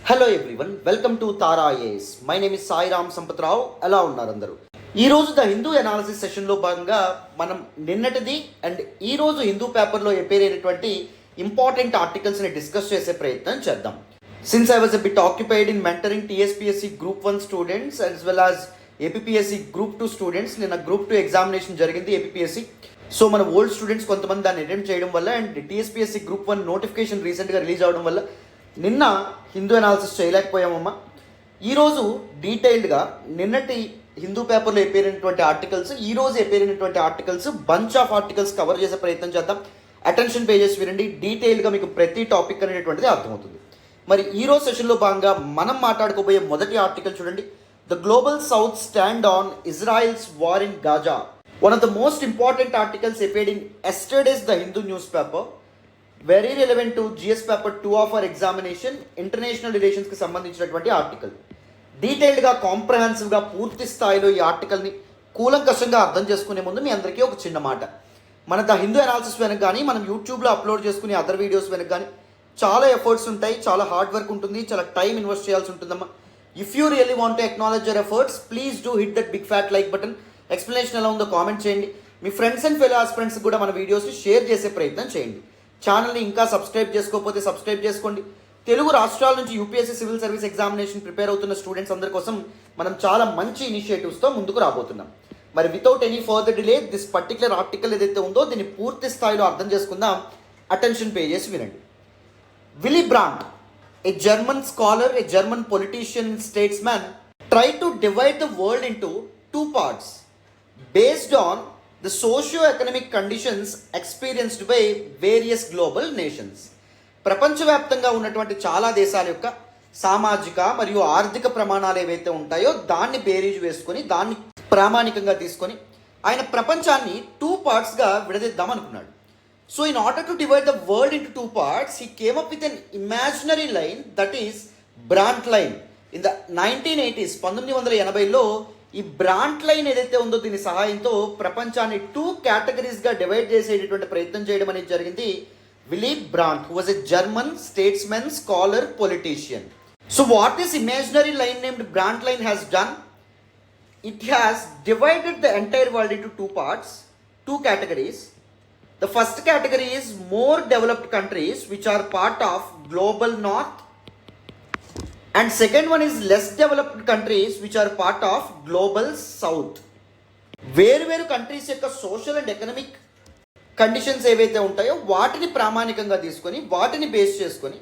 Hello everyone, welcome to Tara IAS. My name is Sai Ram Sampath Rao. ఎలా ఉన్నారు అందరూ? ఈరోజు ద హిందూ అనాలిసిస్ సెషన్లో భాగంగా మనం నిన్నటిది అండ్ ఈరోజు హిందూ పేపర్లో అపేర్ అయినటువంటి ఇంపార్టెంట్ ఆర్టికల్స్ని డిస్కస్ చేసే ప్రయత్నం చేద్దాం. Since I was a bit occupied in mentoring TSPSC group 1 students as well as APSC group 2 students, నిన్న గ్రూప్ 2 ఎగ్జామినేషన్ జరిగింది ఏపీఎస్సీ. సో మన ఓల్డ్ స్టూడెంట్స్ కొంతమంది దాన్ని అటెంప్ట్ చేయడం వల్ల అండ్ టీఎస్పీఎస్సీ గ్రూప్ 1 నోటిఫికేషన్ రీసెంట్గా రిలీజ్ అవడం వల్ల నిన్న హిందూ అనాలిసిస్ చేయలేకపోయామమ్మా. ఈరోజు డీటెయిల్డ్గా నిన్నటి హిందూ పేపర్లో అయినటువంటి ఆర్టికల్స్, ఈరోజు అయినటువంటి articles, bunch of articles cover చేసే ప్రయత్నం చేద్దాం. అటెన్షన్ పేజెస్ వినండి, డీటెయిల్గా మీకు ప్రతి టాపిక్ అనేటువంటిది అర్థమవుతుంది. మరి ఈరోజు సెషన్లో భాగంగా మనం మాట్లాడుకోబోయే మొదటి ఆర్టికల్ చూడండి. The Global South stand on Israel's war in Gaza. One of the most important articles appeared in yesterday's the Hindu newspaper. Very relevant to GS paper 2 of our examination, international రిలేషన్స్కి సంబంధించినటువంటి article. డీటెయిల్డ్గా కాంప్రహెన్సివ్గా పూర్తి స్థాయిలో ఈ ఆర్టికల్ని కూలంకషంగా అర్థం చేసుకునే ముందు మీ అందరికీ ఒక చిన్న మాట. మన ద హిందూ అనాలిసిస్ వెనక కానీ మనం యూట్యూబ్లో అప్లోడ్ చేసుకునే అదర్ వీడియోస్ వెనక కానీ చాలా ఎఫర్ట్స్ ఉంటాయి, చాలా హార్డ్ వర్క్ ఉంటుంది, చాలా టైం ఇన్వెస్ట్ చేయాల్సి ఉంటుందమ్మా. If you really want to acknowledge your efforts, please do hit that big fat like button. Explanation ఎలా ఉందో కామెంట్ చేయండి. మీ ఫ్రెండ్స్ అండ్ ఫెలో ఆస్పిరెంట్స్కి కూడా మన వీడియోస్ని షేర్ చేసే ప్రయత్నం చేయండి. ఛానల్ని ఇంకా సబ్స్క్రైబ్ చేసుకోకపోతే సబ్స్క్రైబ్ చేసుకోండి. తెలుగు రాష్ట్రాల నుంచి UPSC civil service examination prepare అవుతున్న స్టూడెంట్స్ అందరి కోసం మనం చాలా మంచి ఇనిషియేటివ్స్తో ముందుకు రాబోతున్నాం. మరి without any further delay this particular article ఏదైతే ఉందో దీన్ని పూర్తి స్థాయిలో అర్థం చేసుకుందాం. అటెన్షన్ పేజెస్ వినండి. Willy Brandt, a German scholar, a German politician, statesman, tried to divide the world into two parts based on the socio-economic conditions experienced by various global nations. ప్రపంచవ్యాప్తంగా ఉన్నటువంటి చాలా దేశాల యొక్క సామాజిక మరియు ఆర్థిక ప్రమాణాలు ఏవైతే ఉంటాయో దాన్ని బేరీజు వేసుకొని దాన్ని ప్రామాణికంగా తీసుకొని ఆయన ప్రపంచాన్ని 2 పార్ట్స్గా విడదీద్దాం అనుకున్నాడు. So in order to divide the world into 2 parts he came up with an imaginary line that is బ్రాంట్ line. In the 1980s 1980లో ఈ బ్రాంట్ లైన్ ఏదైతే ఉందో దీని సహాయంతో ప్రపంచాన్ని 2 కేటగిరీస్గా డివైడ్ చేసేటటువంటి ప్రయత్నం చేయడం అనేది జరిగింది. Willy Brandt, who was a German statesmen, scholar, politician. So what this imaginary line named Brandt line has done, it has divided the entire world into 2 parts, 2 categories. The first category is more developed countries which are part of global north, and second one is less developed countries which are part of global south. వేరు countries యొక్క social and economic conditions ఏవైతే ఉంటాయో వాటిని ప్రామాణికంగా తీసుకొని వాటిని base చేసుకొని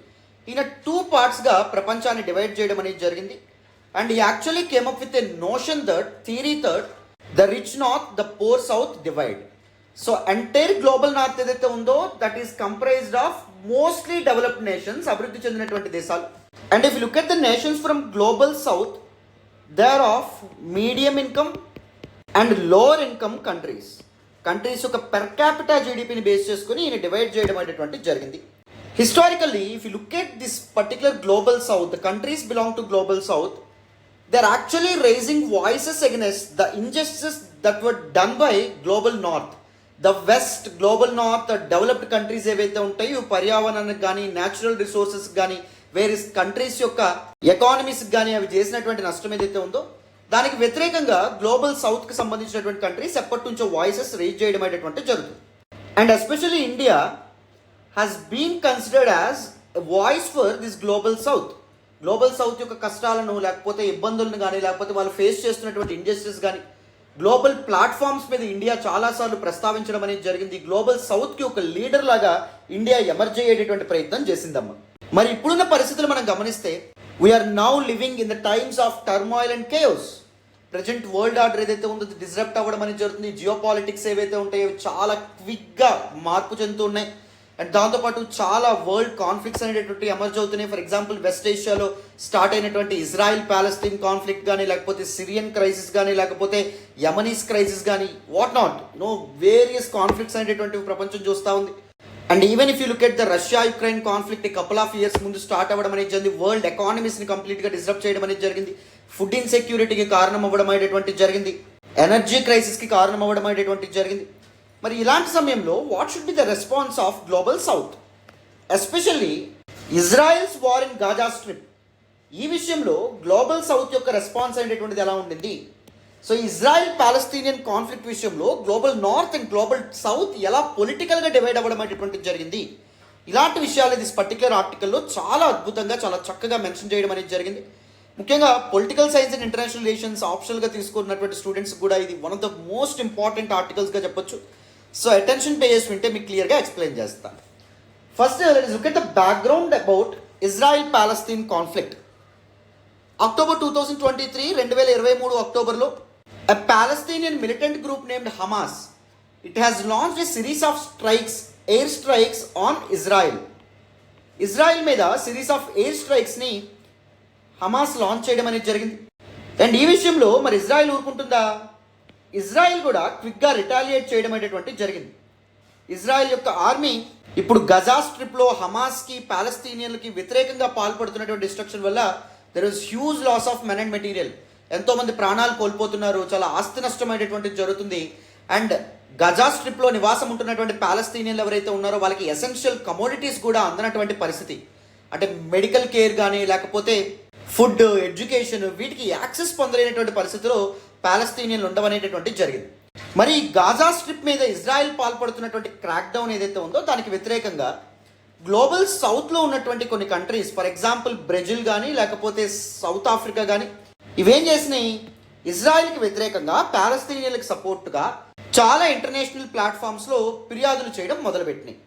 ఈయన 2 పార్ట్స్గా ప్రపంచాన్ని డివైడ్ చేయడం అనేది జరిగింది. And he actually came up with a notion that, theory that, the rich north, the poor south divide. So entire global north ఏదైతే ఉందో that is comprised of mostly developed nations, అభివృద్ధి చెందినటువంటి దేశాలు. And if you look at the nations from global south, they are of medium income and lower income countries. Countries యొక్క per capita జీడిపిని base చేసుకుని ఈయన divide చేయడం అనేటువంటి జరిగింది. Historically, if you look at this particular global south, the countries belong to global south, they are actually raising voices against the injustices that were done by global north. The west, global north, developed countries ఏవైతే ఉంటాయో పర్యావరణానికి కానీ natural resources కానీ వేరే countries యొక్క ఎకానమీస్కి కానీ అవి చేసినటువంటి నష్టం ఏదైతే ఉందో దానికి వ్యతిరేకంగా గ్లోబల్ సౌత్కి సంబంధించినటువంటి కంట్రీస్ ఎప్పటి నుంచో వాయిసెస్ రేజ్ చేయడం అనేటువంటి జరుగుతుంది. And especially India has been considered as a voice for this global south. Global south యొక్క కష్టాలను లేకపోతే ఇబ్బందులను కానీ లేకపోతే వాళ్ళు ఫేస్ చేస్తున్నటువంటి ఇంజస్టిస్ కానీ గ్లోబల్ ప్లాట్ఫామ్స్ మీద ఇండియా చాలాసార్లు ప్రస్తావించడం అనేది జరిగింది. గ్లోబల్ సౌత్కి ఒక లీడర్ లాగా ఇండియా ఎమర్జ్ అయ్యేటటువంటి ప్రయత్నం చేసిందమ్మా. మరి ఇప్పుడున్న పరిస్థితులు మనం గమనిస్తే we're now living in the times of turmoil and chaos. Present world order ఏదైతే ఉందో డిస్రప్ట్ అవ్వడం అనేది జరుగుతుంది. జియో పాలిటిక్స్ ఏవైతే ఉంటాయో చాలా క్విక్గా మార్పు చెందుతూ ఉన్నాయి. అండ్ దాంతోపాటు చాలా వరల్డ్ కాన్ఫ్లిక్ట్స్ అనేటటువంటి ఎమర్జ్ అవుతున్నాయి. ఫర్ ఎగ్జాంపుల్ వెస్ట్ ఏషియాలో స్టార్ట్ అయినటువంటి ఇజ్రాయిల్ ప్యాలెస్తీన్ కాన్ఫ్లిక్ట్ కానీ లేకపోతే సిరియన్ క్రైసిస్ కానీ లేకపోతే యమనీస్ క్రైసిస్ కానీ వాట్ నాట్ వేరియస్ కాన్ఫ్లిక్ట్స్ అనేటటువంటి ప్రపంచం చూస్తూ ఉంది. And even if you look at the Russia Ukraine conflict couple of years ముందు స్టార్ట్ అవ్వడం అనేది జరిగింది. వరల్డ్ ఎకానమీస్ని కంప్లీట్గా డిస్టర్బ్ చేయడం అనేది జరిగింది. ఫుడ్ ఇన్సెక్యూరిటీకి కారణం అవ్వడం అనేటువంటి జరిగింది. ఎనర్జీ క్రైసిస్కి కారణం అవ్వడం అనేటువంటి జరిగింది. మరి ఇలాంటి సమయంలో what should be the response of global south, especially Israel's war in Gaza strip. ఈ విషయంలో గ్లోబల్ సౌత్ యొక్క రెస్పాన్స్ అనేటువంటిది ఎలా ఉండింది? సో ఇజ్రాయెల్ పాలస్తీనియన్ కాన్ఫ్లిక్ట్ విషయంలో global north and global south ఎలా పొలిటికల్గా డివైడ్ అవ్వడం అనేటువంటిది జరిగింది. ఇలాంటి విషయాలు దిస్ పర్టికులర్ ఆర్టికల్లో చాలా అద్భుతంగా చాలా చక్కగా మెన్షన్ చేయడం అనేది జరిగింది. ముఖ్యంగా political science and international relations ఆప్షనల్గా తీసుకున్నటువంటి స్టూడెంట్స్ కూడా ఇది one of the most important ఆర్టికల్స్గా చెప్పొచ్చు. సో అటెన్షన్ పే చేసి వింటే మీకు క్లియర్గా ఎక్స్ప్లెయిన్ చేస్తాను. First let's look at the background about Israel Palestine conflict. October 2023 2023 అక్టోబర్లో a Palestinian militant group named Hamas, it has launched a series of air strikes on Israel. Israel మీద series of air స్ట్రైక్స్ని Hamas launch చేయడం అనేది జరిగింది. And ఈ విషయంలో మరి Israel ఊరుకుంటుందా? Israel కూడా క్విక్గా రిటాలియేట్ చేయడం అనేటువంటి జరిగింది. ఇజ్రాయెల్ యొక్క ఆర్మీ ఇప్పుడు గజా స్ట్రిప్లో హమాస్కి పాలస్తీనియన్లకి వ్యతిరేకంగా పాల్పడుతున్నటువంటి డిస్ట్రక్షన్ వల్ల there is huge loss of men and material. ఎంతోమంది ప్రాణాలు కోల్పోతున్నారు, చాలా ఆస్తి నష్టం అనేటువంటిది జరుగుతుంది. అండ్ గజా స్ట్రిప్లో నివాసం ఉంటున్నటువంటి పాలస్తీనియన్లు ఎవరైతే ఉన్నారో వాళ్ళకి ఎసెన్షియల్ కమోడిటీస్ కూడా అందనటువంటి పరిస్థితి. అంటే మెడికల్ కేర్ కానీ లేకపోతే ఫుడ్, ఎడ్యుకేషన్ వీటికి యాక్సెస్ పొందలేనటువంటి పరిస్థితిలో పాలస్తీనియన్లు ఉండవనేటటువంటిది జరిగింది. మరి గాజా స్ట్రిప్ మీద ఇజ్రాయెల్ పాల్పడుతున్నటువంటి క్రాక్ డౌన్ ఏదైతే ఉందో దానికి వ్యతిరేకంగా గ్లోబల్ సౌత్లో ఉన్నటువంటి కొన్ని కంట్రీస్, ఫర్ ఎగ్జాంపుల్ బ్రెజిల్ కానీ లేకపోతే సౌత్ ఆఫ్రికా కానీ, ఇవేం చేసినాయి? ఇజ్రాయెల్కి వ్యతిరేకంగా పాలస్తీనియన్లకు సపోర్ట్గా చాలా ఇంటర్నేషనల్ ప్లాట్ఫామ్స్లో ఫిర్యాదులు చేయడం మొదలుపెట్టినాయి.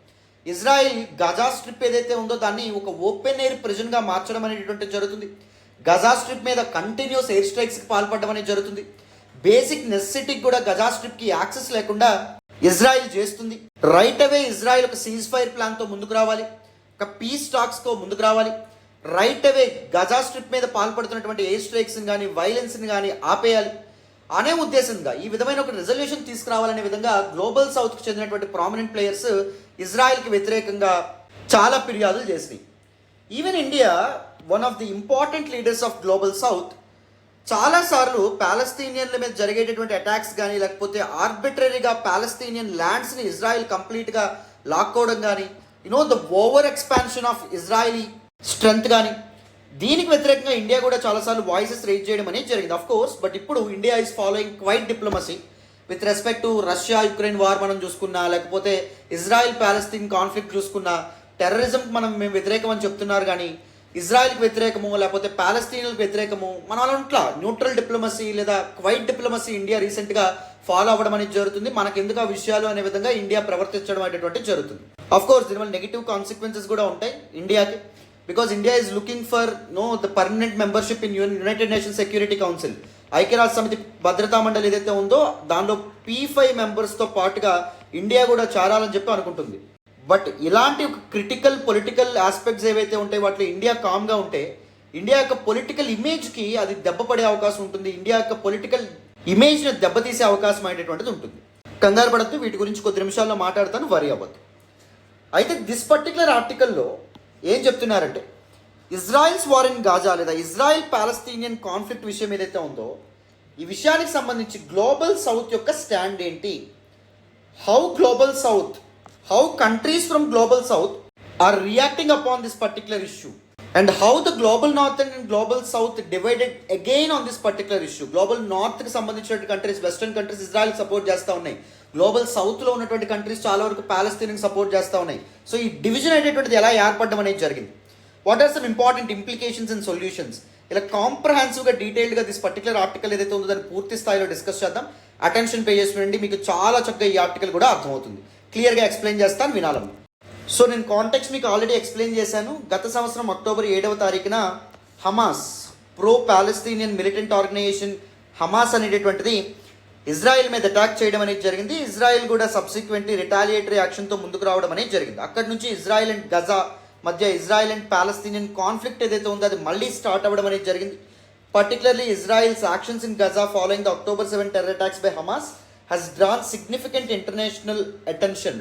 ఇజ్రాయెల్ గజా స్ట్రిప్ ఏదైతే ఉందో దాన్ని ఒక ఓపెన్ ఎయిర్ ప్రిజన్గా మార్చడం అనేటువంటి జరుగుతుంది. గజా స్ట్రిప్ మీద కంటిన్యూస్ ఎయిర్ స్ట్రైక్స్కి పాల్పడడం అనేది జరుగుతుంది. బేసిక్ నెసెసిటీకి కూడా గజా స్ట్రిప్కి యాక్సెస్ లేకుండా ఇజ్రాయెల్ చేస్తుంది. రైట్ అవే ఇజ్రాయెల్ ఒక సీజ్ ఫైర్ ప్లాన్తో ముందుకు రావాలి, ఒక పీస్ టాక్స్తో ముందుకు రావాలి. రైట్ అవే గజా స్ట్రిప్ మీద పాల్పడుతున్నటువంటి ఎయిర్ స్ట్రైక్స్ని కానీ వైలెన్స్ని కానీ ఆపేయాలి అనే ఉద్దేశంగా ఈ విధమైన ఒక రిజల్యూషన్ తీసుకురావాలనే విధంగా గ్లోబల్ సౌత్కి చెందినటువంటి ప్రామినెంట్ ప్లేయర్స్ ఇజ్రాయెల్కి వ్యతిరేకంగా చాలా ఫిర్యాదులు చేసినాయి. Even India, one of the important leaders of global south, చాలాసార్లు పాలస్తీనియన్ల మీద జరిగేటటువంటి అటాక్స్ కానీ లేకపోతే ఆర్బిట్రరీగా పాలస్తీనియన్ ల్యాండ్స్ని ఇజ్రాయెల్ కంప్లీట్గా లాక్కోవడం కానీ, the over expansion of Israeli strength కానీ, దీనికి వ్యతిరేకంగా ఇండియా కూడా చాలాసార్లు వాయిసెస్ రైజ్ చేయడం అనేది జరిగింది. ఆఫ్ కోర్స్, బట్ ఇప్పుడు India is following quiet diplomacy with respect to Russia Ukraine war మనం చూసుకున్నా, లేకపోతే ఇజ్రాయెల్ పాలస్తీన్ కాన్ఫ్లిక్ట్ చూసుకున్నా, టెర్రరిజంకి మేము వ్యతిరేకం అని చెప్తున్నారు. కానీ ఇజ్రాయెల్కి వ్యతిరేకము లేకపోతే పాలస్తీన్లకు వ్యతిరేకము మన అట్లా న్యూట్రల్ డిప్లొమసీ లేదా క్వైట్ డిప్లొమసీ ఇండియా రీసెంట్గా ఫాలో అవ్వడం అనేది జరుగుతుంది. మనకెందుకు ఆ విషయాలు అనే విధంగా ఇండియా ప్రవర్తించడం అనేటువంటి జరుగుతుంది. ఆఫ్ కోర్స్ దీనివల్ల నెగిటివ్ కాన్సిక్వెన్సెస్ కూడా ఉంటాయి ఇండియాకి, because India is looking for the permanent membership in United nations security council. ఐక్యరాజ్య సమితి భద్రతా మండలి ఏదైతే ఉందో దానిలో P5 మెంబర్స్తో పాటుగా ఇండియా కూడా చేరాలని చెప్పి అనుకుంటుంది. బట్ ఇలాంటి క్రిటికల్ పొలిటికల్ ఆస్పెక్ట్స్ ఏవైతే ఉంటాయో వాటిలో ఇండియా కామ్గా ఉంటే ఇండియా యొక్క పొలిటికల్ ఇమేజ్కి అది దెబ్బపడే అవకాశం ఉంటుంది. ఇండియా యొక్క పొలిటికల్ ఇమేజ్ని దెబ్బతీసే అవకాశం అనేటువంటిది ఉంటుంది. కంగారు పడద్దు, వీటి గురించి కొద్ది నిమిషాల్లో మాట్లాడతాను, వరి అవ్వద్దు. అయితే దిస్ పర్టికులర్ ఆర్టికల్లో ఏం చెప్తున్నారంటే, ఇజ్రాయెల్స్ వార్ ఇన్ గాజా లేదా ఇజ్రాయెల్ పాలస్తీనియన్ కాన్ఫ్లిక్ట్ విషయం ఏదైతే ఉందో ఈ విషయానికి సంబంధించి గ్లోబల్ సౌత్ యొక్క స్టాండ్ ఏంటి, how countries from global south are reacting upon this particular issue, and how the global north and global south divided again on this particular issue. Global north కి సంబంధించిన countries, western countries Israel support చేస్తూ ఉన్నాయి. Global సౌత్లో ఉన్నటువంటి countries చాలా వరకు పాలస్తీన్కి support చేస్తూ ఉన్నాయి. సో ఈ డివిజన్ అనేటువంటిది ఎలా ఏర్పడడం అనేది జరిగింది, what are some important implications and solutions, ఇలా కాంప్రహెన్సివ్గా డీటెయిల్డ్గా దిస్ పర్టికులర్ ఆర్టికల్ ఏదైతే ఉందో దాన్ని పూర్తి స్థాయిలో డిస్కస్ చేద్దాం. అటెన్షన్ పే చేసి మీకు చాలా చక్కగా ఈ ఆర్టికల్ కూడా అర్థమవుతుంది. క్లియర్గా ఎక్స్ప్లెయిన్ చేస్తాను, వినాలమ్మా. సో నేను కాంటెక్స్ట్ మీకు ఆల్రెడీ ఎక్స్ప్లెయిన్ చేశాను. గత సంవత్సరం అక్టోబర్ 7వ తారీఖున Hamas, pro Palestinian militant organization Hamas అనేటటువంటిది ఇజ్రాయెల్ మీద అటాక్ చేయడం అనేది జరిగింది. ఇజ్రాయెల్ కూడా సబ్సిక్వెంట్లీ రిటాలియేటరీ యాక్షన్తో ముందుకు రావడం అనేది జరిగింది. అక్కడి నుంచి ఇజ్రాయెల్ అండ్ గజా మధ్య ఇజ్రాయెల్ అండ్ పాలస్తీనియన్ కాన్ఫ్లిక్ట్ ఏదైతే ఉందో అది మళ్ళీ స్టార్ట్ అవ్వడం అనేది జరిగింది. Particularly Israel's actions in Gaza following the October 7 terror attacks by Hamas has drawn significant international attention.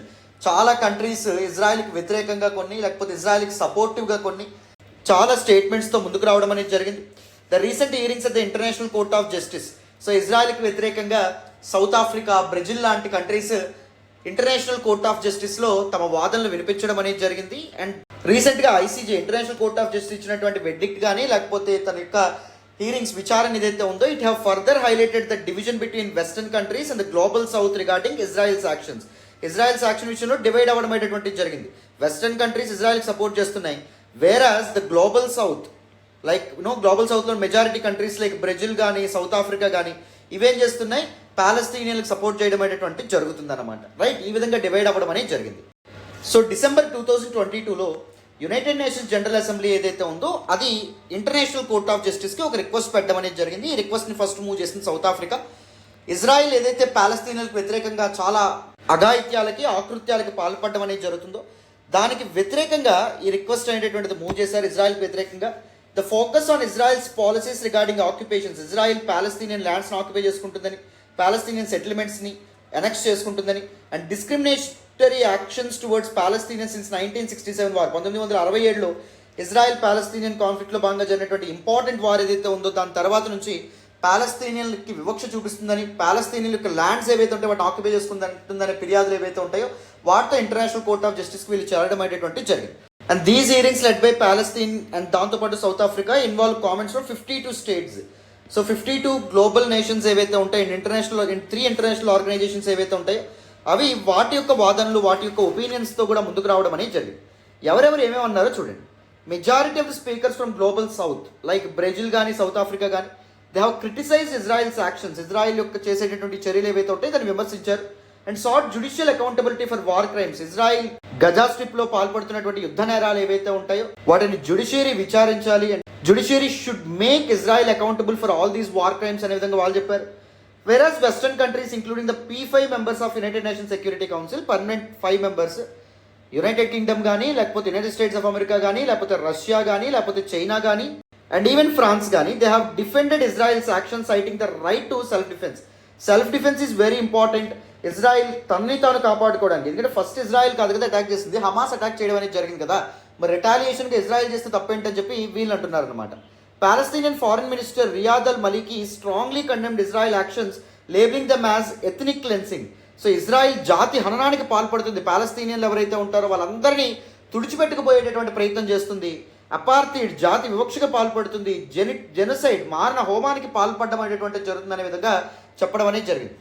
చాలా కంట్రీస్ ఇజ్రాయెల్కి వ్యతిరేకంగా కొన్ని లేకపోతే ఇజ్రాయెల్కి సపోర్టివ్గా కొన్ని చాలా స్టేట్మెంట్స్తో ముందుకు రావడం అనేది జరిగింది. The recent hearings at the International Court of Justice, so ఇజ్రాయెల్కి వ్యతిరేకంగా సౌత్ ఆఫ్రికా, బ్రెజిల్ లాంటి కంట్రీస్ ఇంటర్నేషనల్ కోర్ట్ ఆఫ్ జస్టిస్లో తమ వాదనలు వినిపించడం అనేది జరిగింది. అండ్ రీసెంట్గా ICJ International Court of Justice ఇచ్చినటువంటి వెర్డిక్ట్ కానీ లేకపోతే తన యొక్క హీరింగ్స్ విచారణ ఏదైతే ఉందో it have further highlighted the division between western countries and the Global South regarding Israel's actions. Israel's action విషయంలో డివైడ్ అవ్వడం అనేటువంటిది జరిగింది. వెస్టర్న్ కంట్రీస్ ఇజ్రాయెల్కి సపోర్ట్ చేస్తున్నాయి, whereas the Global south like global సౌత్లో మెజారిటీ కంట్రీస్ లైక్ బ్రెజిల్ కానీ South Africa కానీ ఇవేం చేస్తున్నాయి, పాలస్తీనియన్లకు సపోర్ట్ చేయడం అనేటువంటి జరుగుతుంది అనమాట. రైట్, ఈ విధంగా డివైడ్ అవ్వడం అనేది జరిగింది. సో డిసెంబర్ 2022లో యునైటెడ్ నేషన్స్ జనరల్ అసెంబ్లీ ఏదైతే ఉందో అది ఇంటర్నేషనల్ కోర్ట్ ఆఫ్ జస్టిస్కి ఒక రిక్వెస్ట్ పెట్టడం అనేది జరిగింది. ఈ రిక్వెస్ట్ని ఫస్ట్ మూవ్ చేసింది సౌత్ ఆఫ్రికా. ఇజ్రాయిల్ ఏదైతే పాలస్తీనియన్లకు వ్యతిరేకంగా చాలా అఘాయిత్యాలకి ఆకృత్యాలకి పాల్పడడం అనేది జరుగుతుందో దానికి వ్యతిరేకంగా ఈ రిక్వెస్ట్ అనేటువంటిది మూవ్ చేశారు ఇజ్రాయెల్కి వ్యతిరేకంగా. The focus on Israel's policies regarding occupations, Israel Palestinian ల్యాండ్స్ని ఆక్యుపై చేసుకుంటుందని, పాలస్తీనియన్ సెటిల్మెంట్స్ని ఎనెక్స్ చేసుకుంటుందని, and discriminatory actions towards Palestinian since 1967 war, 1967లో ఇజ్రాయెల్ పాలస్తీనియన్ కాన్ఫ్లిక్ట్లో భాగంగా జరిగినటువంటి ఇంపార్టెంట్ వార్ ఏదైతే ఉందో దాని తర్వాత నుంచి పాలస్తీనియన్లకి వివక్ష చూపిస్తుందని, పాలస్తీనియన్ యొక్క ల్యాండ్స్ ఏవైతే ఉంటాయో వాటిని ఆక్యుపై చేసుకుంటుందనే ఫిర్యాదులు ఏవైతే ఉంటాయో వాటితో ఇంటర్నేషనల్ కోర్ట్ ఆఫ్ జస్టిస్కి వీళ్ళు చేరడం అనేటువంటి జరిగింది. And these hearings led by Palestine and దాంతోపాటు South Africa involve comments from 52 states. So 52 global nations ఏవైతే ఉంటాయో ఇంటర్నేషనల్ 3 ఇంటర్నేషనల్ ఆర్గనైజేషన్స్ ఏవైతే ఉంటాయో అవి వాటి యొక్క వాదనలు వాటి యొక్క ఒపీనియన్స్తో కూడా ముందుకు రావడం అనేది జరిగింది. ఎవరెవరు ఏమేమన్నారో చూడండి. Majority of the speakers from Global south like Brazil కానీ సౌత్ ఆఫ్రికా కానీ they have criticize Israel's actions, Israel యొక్క చేసేటటువంటి చర్యలు ఏవైతే ఉంటాయో దాన్ని విమర్శించారు. And sought judicial accountability for war crimes, Israel Gaza strip లో పాల్పడుతున్నటువంటి యుద్ధ నేరాలు ఏవైతే ఉంటాయో వాటిని జ్యుడిషియరీ విచారించాలి అండ్ judiciary should make Israel accountable for all these war crimes అనే విధంగా వాళ్ళు చెప్పారు. Whereas western countries including the P5 members of United nations security council, permanent 5 members, United Kingdom కానీ లేకపోతే యునైటెడ్ స్టేట్స్ ఆఫ్ అమెరికా కానీ లేకపోతే రష్యా కానీ లేకపోతే చైనా కానీ అండ్ ఈవెన్ ఫ్రాన్స్ కానీ they have defended Israel's action citing the right to self defence. Self defence is very important. Israel తనని తాను కాపాడుకోవడానికి, ఎందుకంటే ఫస్ట్ ఇజ్రాయెల్ కాదు కదా అటాక్ చేసింది, హమాస్ అటాక్ చేయడం అనేది జరిగింది కదా, మరి రిటాలియేషన్కి ఇజ్రాయెల్ చేస్తే తప్పేంటని చెప్పి వీళ్ళు అంటున్నారు అనమాట. Palestinian foreign minister Riyad al Maliki strongly condemned Israel actions labelling them as ethnic cleansing. So Israel జాతి హననానికి పాల్పడుతుంది, పాలస్తీనియన్లు ఎవరైతే ఉంటారో వాళ్ళందరినీ తుడిచిపెట్టుకుపోయేటటువంటి ప్రయత్నం చేస్తుంది, అపార్థిడ్ జాతి వివక్షకు పాల్పడుతుంది, జెనోసైడ్ మారణ హోమానికి పాల్పడడం అనేటువంటి జరుగుతుందనే విధంగా చెప్పడం అనేది జరిగింది.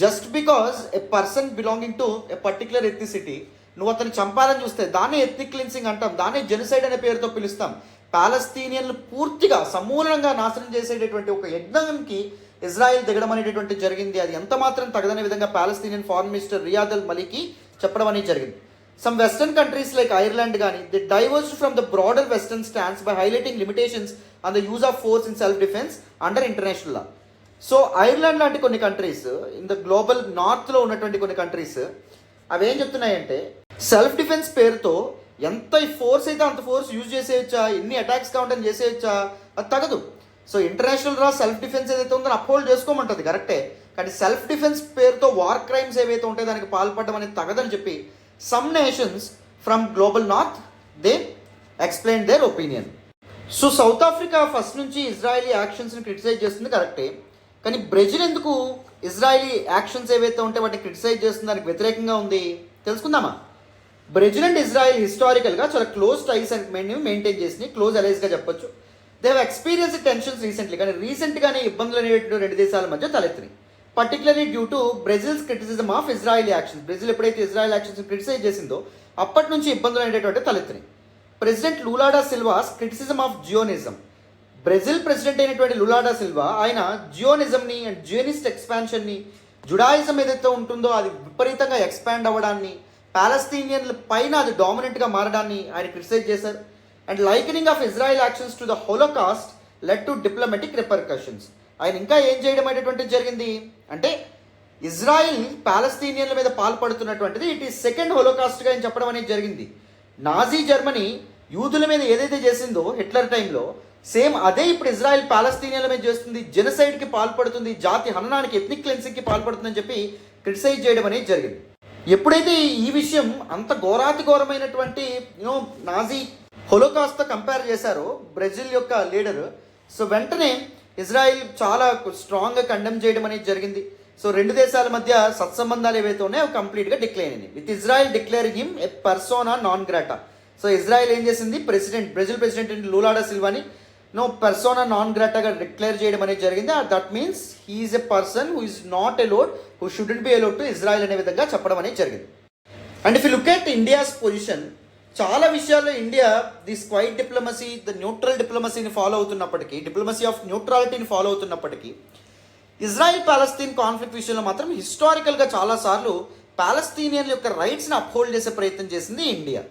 Just because a person belonging to a particular ethnicity నువ్వు అతన్ని చంపాలని చూస్తే దాన్ని ఎథ్నిక్ క్లిన్సింగ్ అంటాం, దాన్ని జెనోసైడ్ అనే పేరుతో పిలుస్తాం. పాలస్తీనియన్లు పూర్తిగా సమూలంగా నాశనం చేసేటటువంటి ఒక యజ్ఞంకి ఇజ్రాయెల్ దిగడం అనేటటువంటి జరిగింది. అది ఎంత మాత్రం తగదనే విధంగా Palestinian foreign minister Riyad al మలీకి చెప్పడం అనేది జరిగింది. Some Western countries like Ireland they diverged from the broader Western stance by highlighting limitations on the use of force in self-defense under international law. So Ireland లాంటి కొన్ని countries in the global నార్త్లో ఉన్నటువంటి కొన్ని countries అవి ఏం చెప్తున్నాయంటే self defence పేరుతో ఎంత force అయితే అంత ఫోర్స్ యూజ్ చేసేయచ్చా, ఎన్ని అటాక్స్ కావాలని చేసేయచ్చా, అది తగదు. సో ఇంటర్నేషనల్ రా సెల్ఫ్ డిఫెన్స్ ఏదైతే ఉందో అప్హోల్డ్ చేసుకోమంటుంది కరెక్టే, కానీ సెల్ఫ్ డిఫెన్స్ పేరుతో వార్ క్రైమ్స్ ఏవైతే ఉంటాయో దానికి పాల్పడడం అనేది తగదని చెప్పి some nations from global north they explained their opinion. So south Africa first నుంచి ఇజ్రాయలీ యాక్షన్స్ని క్రిటిసైజ్ చేస్తుంది కరెక్టే, కానీ బ్రెజిల్ ఎందుకు ఇజ్రాయలీ యాక్షన్స్ ఏవైతే ఉంటే వాటిని క్రిటిసైజ్ చేస్తుంది దానికి వ్యతిరేకంగా ఉంది తెలుసుకుందామా. బ్రెజిల్ అండ్ ఇజ్రాయెల్ హిస్టారికల్గా చాలా క్లోజ్ టైస్ అండ్ మెయింటైన్ చేసి క్లోజ్ అలైజ్గా చెప్పొచ్చు. They have experience tensions recently, కానీ రీసెంట్గానే ఇబ్బందులు అనేటువంటి రెండు దేశాల మధ్య తలెత్తినాయి. Particularly due to Brazil's criticism of Israel actions. Brazil ఎప్పుడైతే ఇజ్రాయెల్ యాక్షన్స్ క్రిటిసైజ్ చేసిందో అప్పటి నుంచి ఇబ్బందులు అనేటువంటి తలెత్తినాయి. President Lula da Silva's criticism of Zionism. Brazil president అయినటువంటి లూలాడా సిల్వా ఆయన జియోనిజంని అండ్ జియోనిస్ట్ ఎక్స్పాన్షన్ని, జుడాయిజం ఏదైతే ఉంటుందో అది విపరీతంగా ఎక్స్పాండ్ అవ్వడాన్ని, పాలస్తీనియన్ల పైన అది డామినెంట్గా మారడాన్ని ఆయన క్రిటిసైజ్ చేశారు. And likening of Israel actions to the Holocaust led to diplomatic repercussions. ఆయన ఇంకా ఏం చేయడం అనేటువంటిది జరిగింది అంటే ఇజ్రాయిల్ పాలస్తీనియన్ల మీద పాల్పడుతున్నటువంటిది ఇట్ ఈస్ సెకండ్ హోలోకాస్ట్గా ఆయన చెప్పడం అనేది జరిగింది. నాజీ జర్మనీ యూదుల మీద ఏదైతే చేసిందో హిట్లర్ టైంలో సేమ్ అదే ఇప్పుడు ఇజ్రాయెల్ పాలస్తీనియన్ల మీద చేస్తుంది, జెనోసైడ్కి పాల్పడుతుంది, జాతి హననానికి ఎథ్నిక్ క్లెన్సింగ్కి పాల్పడుతుందని చెప్పి క్రిటిసైజ్ చేయడం అనేది జరిగింది. ఎప్పుడైతే ఈ విషయం అంత ఘోరాతి ఘోరమైనటువంటి నాజీ హోలోకాస్ట్తో కంపేర్ చేశారో బ్రెజిల్ యొక్క లీడర్, సో వెంటనే ఇజ్రాయిల్ చాలా స్ట్రాంగ్గా కండెమ్ చేయడం అనేది జరిగింది. సో రెండు దేశాల మధ్య సత్సంబంధాలు ఏవైతే ఉన్నాయో కంప్లీట్గా డిక్లైన్ అయినాయి, with Israel declaring him a persona non grata. So Israel ఏం చేసింది, బ్రెజిల్ ప్రెసిడెంట్ లూలా డా సిల్వాని పర్సోనా నాన్ గ్రాటాగా డిక్లేర్ చేయడం అనేది జరిగింది. That means he's a person who is not allowed, who shouldn't be allowed to Israel అనే విధంగా చెప్పడం అనేది జరిగింది. And if you look at India's position, చాలా విషయాల్లో India this quiet diplomacy, the neutral డిప్లొమసీని ఫాలో అవుతున్నప్పటికీ, డిప్లొమసీ ఆఫ్ న్యూట్రాలిటీని ఫాలో అవుతున్నప్పటికీ, ఇజ్రాయిల్ పాలస్తీన్ కాన్ఫ్లిక్ట్ విషయంలో మాత్రం హిస్టారికల్గా చాలాసార్లు పాలస్తీనియన్ల యొక్క రైట్స్ని అప్హోల్డ్ చేసే ప్రయత్నం చేసింది India.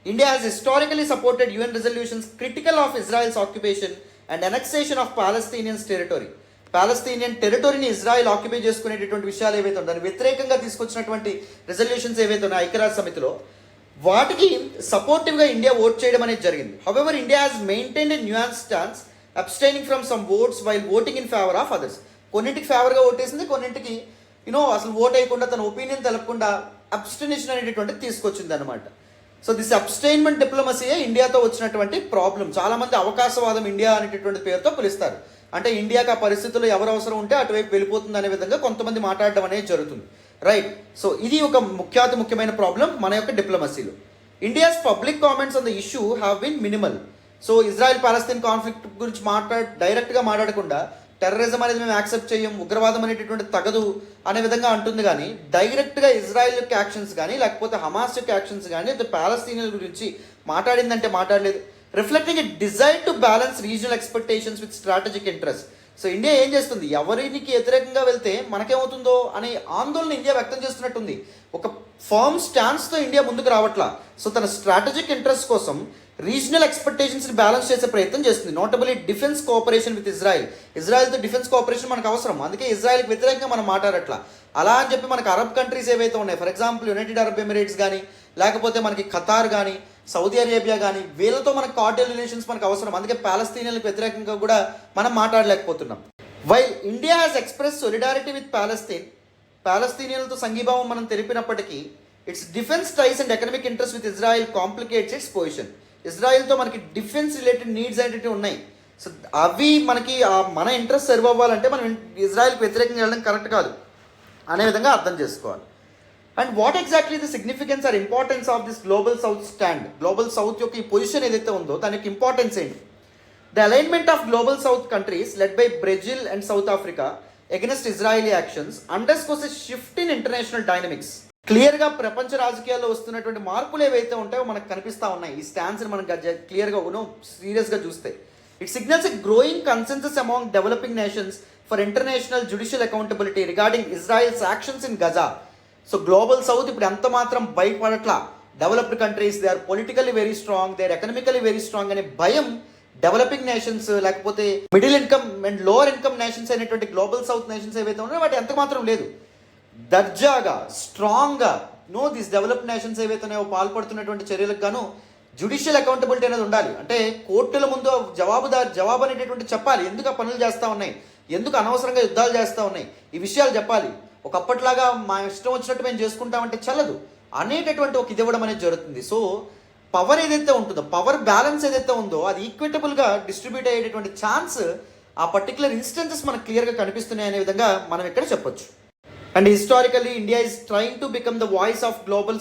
India has historically supported UN resolutions critical of Israel's occupation and annexation of Palestinians territory. Palestinian టెరిటరీని ఇజ్రాయిల్ ఆక్యుపై చేసుకునేటటువంటి విషయాలు ఏవైతే ఉన్నాయో, దాని వ్యతిరేకంగా తీసుకొచ్చినటువంటి రెజల్యూషన్స్ ఏవైతే ఉన్నాయో ఐక్యరాజ్య సమితిలో, వాటికి సపోర్టివ్గా ఇండియా ఓట్ చేయడం అనేది జరిగింది. However India has maintained a nuance stance abstaining from some votes while voting in favour of others. కొన్నింటికి ఫేవర్గా ఓటేసింది, కొన్నింటికి అసలు ఓట్ వేయకుండా తన ఒపీనియన్ తెలపకుండా అబ్స్టినేషన్ అనేటటువంటిది తీసుకొచ్చింది అనమాట. సో దిస్ అబ్స్టైన్మెంట్ డిప్లొమసీయే ఇండియాతో వచ్చినటువంటి ప్రాబ్లం. చాలామంది అవకాశవాదం ఇండియా అనేటటువంటి పేరుతో పిలుస్తారు. అంటే ఇండియాకి ఆ పరిస్థితుల్లో ఎవరు అవసరం ఉంటే అటువైపు వెళ్ళిపోతుంది అనే విధంగా కొంతమంది మాట్లాడడం అనేది జరుగుతుంది, రైట్? సో ఇది ఒక ముఖ్యమైన ప్రాబ్లం మన యొక్క డిప్లొమసీలో. India's public comments on the issue have been minimal. So Israel Palestine conflict గురించి డైరెక్ట్గా మాట్లాడకుండా టెర్రరిజం అనేది మేము యాక్సెప్ట్ చేయం, ఉగ్రవాదం అనేటటువంటి తగదు అనే విధంగా అంటుంది. కానీ డైరెక్ట్గా ఇజ్రాయెల్ యొక్క యాక్షన్స్ కానీ, లేకపోతే హమాస్ యొక్క యాక్షన్స్ కానీ, లేదా పాలస్తీనియన్ గురించి మాట్లాడిందంటే మాట్లాడలేదు. Reflecting a desire to balance regional expectations with strategic interest. So India ఏం చేస్తుంది, ఎవరికి వ్యతిరేకంగా వెళ్తే మనకేమవుతుందో అనే ఆందోళన ఇండియా వ్యక్తం చేస్తున్నట్టుంది. ఒక ఫర్మ్ స్టాన్స్తో ఇండియా ముందుకు రావట్లా. సో తన స్ట్రాటజిక్ ఇంట్రెస్ట్ కోసం రీజనల్ ఎక్స్పెక్టేషన్స్ని బ్యాలెన్స్ చేసే ప్రయత్నం చేస్తుంది. నోటబుల్లీ డిఫెన్స్ కోఆపరేషన్ విత్ ఇజ్రాయెల్తో డిఫెన్స్ కోఆపరేషన్ మనకు అవసరం, అందుకే ఇజ్రాయెల్కి వ్యతిరేకంగా మనం మాట్లాడట్లా. అలా అని చెప్పి మనకు అరబ్ కంట్రీస్ ఏవైతే ఉన్నాయి, for example United Arab Emirates కానీ, లేకపోతే మనకి ఖతార్ కానీ, సౌదీ అరేబియా కానీ, వీళ్ళతో మనకు కార్డియల్ రిలేషన్స్ మనకు అవసరం, అందుకే పాలస్తీనియన్లకు వ్యతిరేకంగా కూడా మనం మాట్లాడలేకపోతున్నాం. While India has express solidarity with పాలస్తీనియన్లతో సంఘీభావం మనం తెలిపినప్పటికీ, its defence ties and economic interest with Israel complicates its position. ఇజ్రాయెల్తో మనకి డిఫెన్స్ రిలేటెడ్ నీడ్స్ అనేటివి ఉన్నాయి. సో అవి మనకి మన ఇంట్రెస్ట్ సర్వ్ అవ్వాలంటే మనం ఇజ్రాయెల్కి వ్యతిరేకంగా వెళ్ళడం కరెక్ట్ కాదు అనే విధంగా అర్థం చేసుకోవాలి. And what exactly the significance or importance of this global South stand? Global south యొక్క ఈ పొజిషన్ ఏదైతే ఉందో దానికి ఇంపార్టెన్స్ ఏంటి? The alignment of global South countries led by Brazil and South Africa against Israeli actions underscores a shift in international dynamics. క్లియర్గా ప్రపంచ రాజకీయాల్లో వస్తున్నటువంటి మార్పులు ఏవైతే ఉంటాయో మనకు కనిపిస్తూ ఉన్నాయి. ఈ స్టాండ్స్ని మనం క్లియర్గా సీరియస్గా చూస్తే it signals a growing consensus among developing nations for international judicial accountability regarding Israel's actions in Gaza. So Global South ఇప్పుడు ఎంత మాత్రం భయపడట్లా. Developed countries they are politically very strong, they are economically very strong అనే భయం developing nations, లేకపోతే middle income and lower income nations అనేటువంటి Global South nations ఏవైతే ఉన్నాయో వాటి ఎంత మాత్రం లేదు. దర్జాగా స్ట్రాంగ్గా దిస్ డెవలప్డ్ నేషన్స్ ఏవైతే ఉన్నాయో పాల్పడుతున్నటువంటి చర్యలకు గాను జ్యుడిషియల్ అకౌంటబిలిటీ అనేది ఉండాలి. అంటే కోర్టుల ముందు జవాబు అనేటటువంటి చెప్పాలి. ఎందుకు ఆ పనులు చేస్తూ ఉన్నాయి, ఎందుకు అనవసరంగా యుద్ధాలు చేస్తూ ఉన్నాయి, ఈ విషయాలు చెప్పాలి. ఒకప్పట్లాగా మా ఇష్టం వచ్చినట్టు మేము చేసుకుంటామంటే చల్లదు అనేటటువంటి ఒక ఇది ఇవ్వడం అనేది జరుగుతుంది. సో పవర్ ఏదైతే ఉంటుందో, పవర్ బ్యాలెన్స్ ఏదైతే ఉందో అది ఈక్విటబుల్గా డిస్ట్రిబ్యూట్ అయ్యేటటువంటి ఛాన్స్ ఆ పర్టికులర్ ఇన్స్టెన్సెస్ మనకు క్లియర్గా కనిపిస్తున్నాయి అనే విధంగా మనం ఇక్కడ చెప్పొచ్చు. And historically India is trying to become the voice of global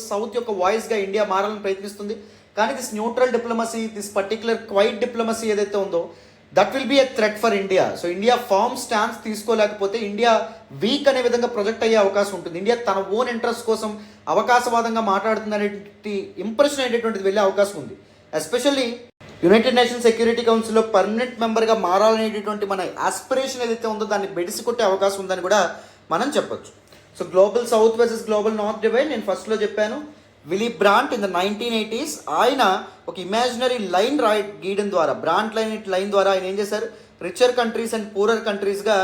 south యొక్క వాయిస్గా ఇండియా మారాలని ప్రయత్నిస్తుంది. కానీ this neutral diplomacy, this particular quiet diplomacy ఏదైతే ఉందో that will be a threat for India. So India firm stance తీసుకోలేకపోతే India weak అనే విధంగా ప్రొజెక్ట్ అయ్యే అవకాశం ఉంటుంది. ఇండియా తన ఓన్ ఇంట్రెస్ట్ కోసం అవకాశవాదంగా మాట్లాడుతుంది అనేటువంటి ఇంప్రెషన్ అనేటటువంటిది వెళ్ళే అవకాశం ఉంది. ఎస్పెషల్లీ యునైటెడ్ నేషన్స్ సెక్యూరిటీ కౌన్సిల్లో పర్మనెంట్ మెంబర్గా మారాలనేటటువంటి మన ఆస్పిరేషన్ ఏదైతే ఉందో దాన్ని బెడిసి కొట్టే అవకాశం ఉందని కూడా మనం చెప్పొచ్చు. So Global south versus global north divide నేను ఫస్ట్లో చెప్పాను. విలీ బ్రాంట్ ఇన్ ద 1980s ఆయన ఒక ఇమాజినరీ లైన్ గీయడం ద్వారా, బ్రాంట్ లైన్ ద్వారా ఆయన ఏం చేశారు, రిచర్ కంట్రీస్ అండ్ పూరర్ కంట్రీస్గా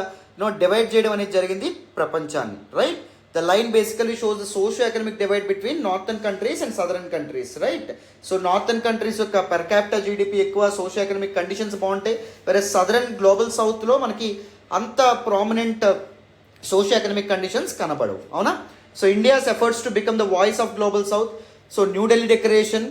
డివైడ్ చేయడం అనేది జరిగింది ప్రపంచాన్ని, right? The line basically shows the socio economic divide between northern countries and southern countries, right? So northern countries యొక్క పర్ క్యాపిటల్ జీడిపి ఎక్కువ, సోషియో ఎకనామిక్ కండిషన్స్ బాగుంటాయి. వేరే సదరన్ గ్లోబల్ సౌత్లో మనకి అంత ప్రామినెంట్ సోషియో ఎకనామిక్ కండిషన్స్ కనబడవు, అవునా? So India's efforts to become the voice of global south. So New Delhi declaration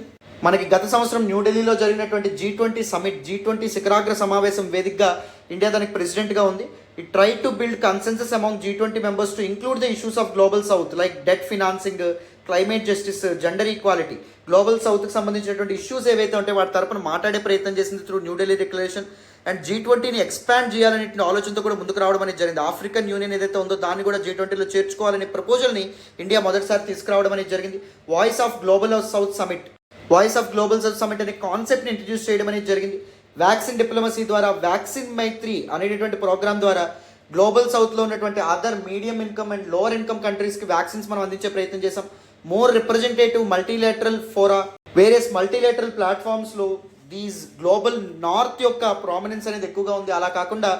మనకి గత సంవత్సరం న్యూఢిల్లీలో జరిగినటువంటి G20 సమిట్, G20 శిఖరాగ్ర సమావేశం వేదికగా ఇండియా దానికి ప్రెసిడెంట్గా ఉంది. It try to build consensus among G20 members to include the issues of global south like debt financing, climate justice, gender equality, global సౌత్కి సంబంధించినటువంటి ఇష్యూస్ ఏవైతే ఉంటే వాటి తరపున మాట్లాడే ప్రయత్నం చేసింది త్రూ న్యూఢిల్లీ డిక్లరేషన్. అండ్ G20ని ఎక్స్పాండ్ చేయాలనే ఆలోచనతో కూడా ముందుకు రావడం అనేది జరిగింది. ఆఫ్రికన్ యూనియన్ ఏదైతే ఉందో దాన్ని కూడా G20లో చేర్చుకోవాలనే ప్రపోజల్ని ఇండియా మొదటిసారి తీసుకురావడం అనేది జరిగింది. Voice of global South summit అనే కాన్సెప్ట్ని ఇంట్రడ్యూస్ చేయడం అనేది జరిగింది. వ్యాక్సిన్ డిప్లొమసీ ద్వారా, వ్యాక్సిన్ మైత్రి అనేటటువంటి ప్రోగ్రామ్ ద్వారా గ్లోబల్ సౌత్లో ఉన్నటువంటి other medium income and lower income కంట్రీస్కి వ్యాక్సిన్స్ మనం అందించే ప్రయత్నం చేసాం. More representative multilateral fora, various multilateral ప్లాట్ఫామ్స్లో దీస్ గ్లోబల్ నార్త్ యొక్క ప్రామినెన్స్ అనేది ఎక్కువగా ఉంది. అలా కాకుండా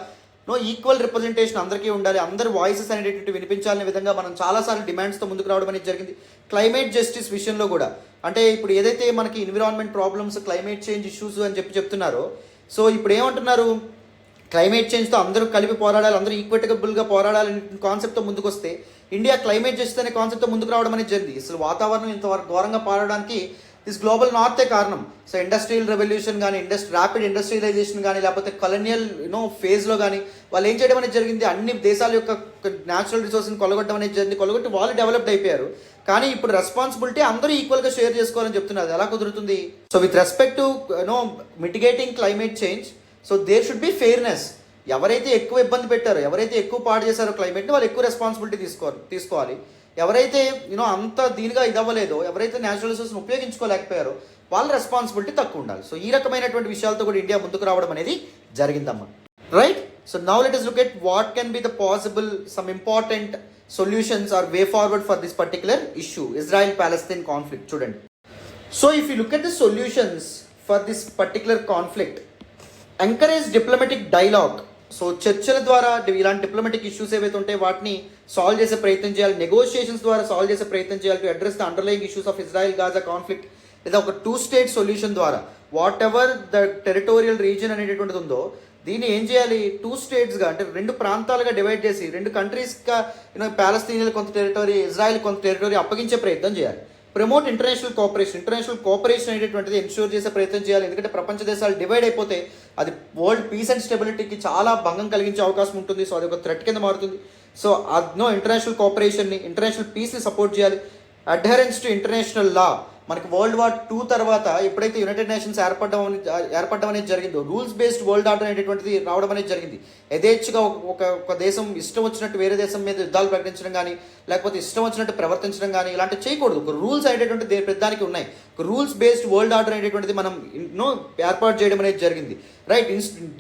ఈక్వల్ రిప్రజెంటేషన్ అందరికీ ఉండాలి, అందరు వాయిసెస్ అనేటటువంటి వినిపించాలనే విధంగా మనం చాలాసార్లు డిమాండ్స్తో ముందుకు రావడం అనేది జరిగింది. క్లైమేట్ జస్టిస్ విషయంలో కూడా, అంటే ఇప్పుడు ఏదైతే మనకి environment problems, climate change issues అని చెప్తున్నారో, సో ఇప్పుడు ఏమంటున్నారు, క్లైమేట్ చేంజ్తో అందరూ కలిపి పోరాడాలి, అందరూ ఈక్విటబుల్గా పోరాడాలనే కాన్సెప్ట్తో ముందుకు వస్తే ఇండియా క్లైమేట్ జస్టిస్ అనే కాన్సెప్ట్తో ముందుకు రావడం అనేది జరిగింది. అసలు వాతావరణం ఇంతవరకు ఘోరంగా పారడానికి దిస్ గ్లోబల్ నార్తే కారణం. సో ఇండస్ట్రియల్ రెవల్యూషన్ కానీ, ర్యాపిడ్ ఇండస్ట్రియలైజేషన్ కానీ, లేకపోతే కలోనియల్ ఫేజ్లో కానీ వాళ్ళు ఏం చేయడం అనేది జరిగింది, అన్ని దేశాల యొక్క న్యాచురల్ రిసోర్స్ని కొలగొట్టడం అనేది జరిగింది. కొలగొట్టి వాళ్ళు డెవలప్డ్ అయిపోయారు. కానీ ఇప్పుడు రెస్పాన్సిబిలిటీ అందరూ ఈక్వల్గా షేర్ చేసుకోవాలని చెప్తున్నారు. అది ఎలా కుదురుతుంది? So with respect to mitigating climate change, so there should be fairness. ఎవరైతే ఎక్కువ ఇబ్బంది పెట్టారో, ఎవరైతే ఎక్కువ పాడు చేశారో క్లైమేట్ని, వాళ్ళు ఎక్కువ రెస్పాన్సిబిలిటీ తీసుకోవాలి. ఎవరైతే అంత దీనిగా ఇదవ్వలేదో, ఎవరైతే న్యాచురల్ రిసోర్స్ని ఉపయోగించుకోలేకపోయారో వాళ్ళ రెస్పాన్సిబిలిటీ తక్కువ ఉండాలి. సో ఈ రకమైనటువంటి విషయాలతో కూడా ఇండియా ముందుకు రావడం అనేది జరిగిందమ్మా. Right. So now let us look at what can be the possible some important solutions or way forward for this particular issue, Israel-Palestine conflict. చూడండి, so if you look at the solutions for this particular conflict, encourage diplomatic dialogue. So చర్చల ద్వారా ఇలాంటి diplomatic issues ఏవైతే ఉంటాయో వాటిని solve చేసే ప్రయత్నం చేయాలి. నెగోషియేషన్స్ ద్వారా సాల్వ్ చేసే ప్రయత్నం చేయాలి to address the underlying issues of Israel Gaza conflict. లేదా ఒక 2 స్టేట్ సొల్యూషన్ ద్వారా what ever the territorial reason అనేటటువంటిది ఉందో దీన్ని ఏం చేయాలి, 2 స్టేట్స్గా, అంటే 2 ప్రాంతాలుగా డివైడ్ చేసి 2 కంట్రీస్గా పాలస్తీనియన్లు కొంత టెరిటరీ, ఇజ్రాయెల్ కొంత టెరిటరీ అప్పగించే ప్రయత్నం చేయాలి. ప్రమోట్ ఇంటర్నేషనల్ కోఆపరేషన్ అనేటటువంటిది ఎన్ష్యూర్ చేసే ప్రయత్నం చేయాలి. ఎందుకంటే ప్రపంచ దేశాలు డివైడ్ అయిపోతే అది వరల్డ్ పీస్ అండ్ స్టెబిలిటీకి చాలా భంగం కలిగించే అవకాశం ఉంటుంది. సో అది ఒక థ్రెట్ కింద మారుతుంది. సో ఇంటర్నేషనల్ కోఆపరేషన్ని, ఇంటర్నేషనల్ పీస్ని సపోర్ట్ చేయాలి. అడ్హరెన్స్ టు ఇంటర్నేషనల్ లా, మనకి వరల్డ్ వార్ 2 తర్వాత ఎప్పుడైతే యునైటెడ్ నేషన్స్ ఏర్పడడం అనేది జరిగిందో, రూల్స్ బేస్డ్ వరల్డ్ ఆర్డర్ అనేటువంటిది రావడం అనేది జరిగింది. యథేచ్ఛగా ఒక దేశం ఇష్టం వచ్చినట్టు వేరే దేశం మీద యుద్ధాలు ప్రకటించడం కానీ, లేకపోతే ఇష్టం వచ్చినట్టు ప్రవర్తించడం కానీ ఇలాంటివి చేయకూడదు. ఒక రూల్స్ అనేటటువంటి పెద్దానికి ఉన్నాయి. ఒక రూల్స్ బేస్డ్ వరల్డ్ ఆర్డర్ అనేటువంటిది మనం ఏర్పాటు చేయడం అనేది జరిగింది. రైట్.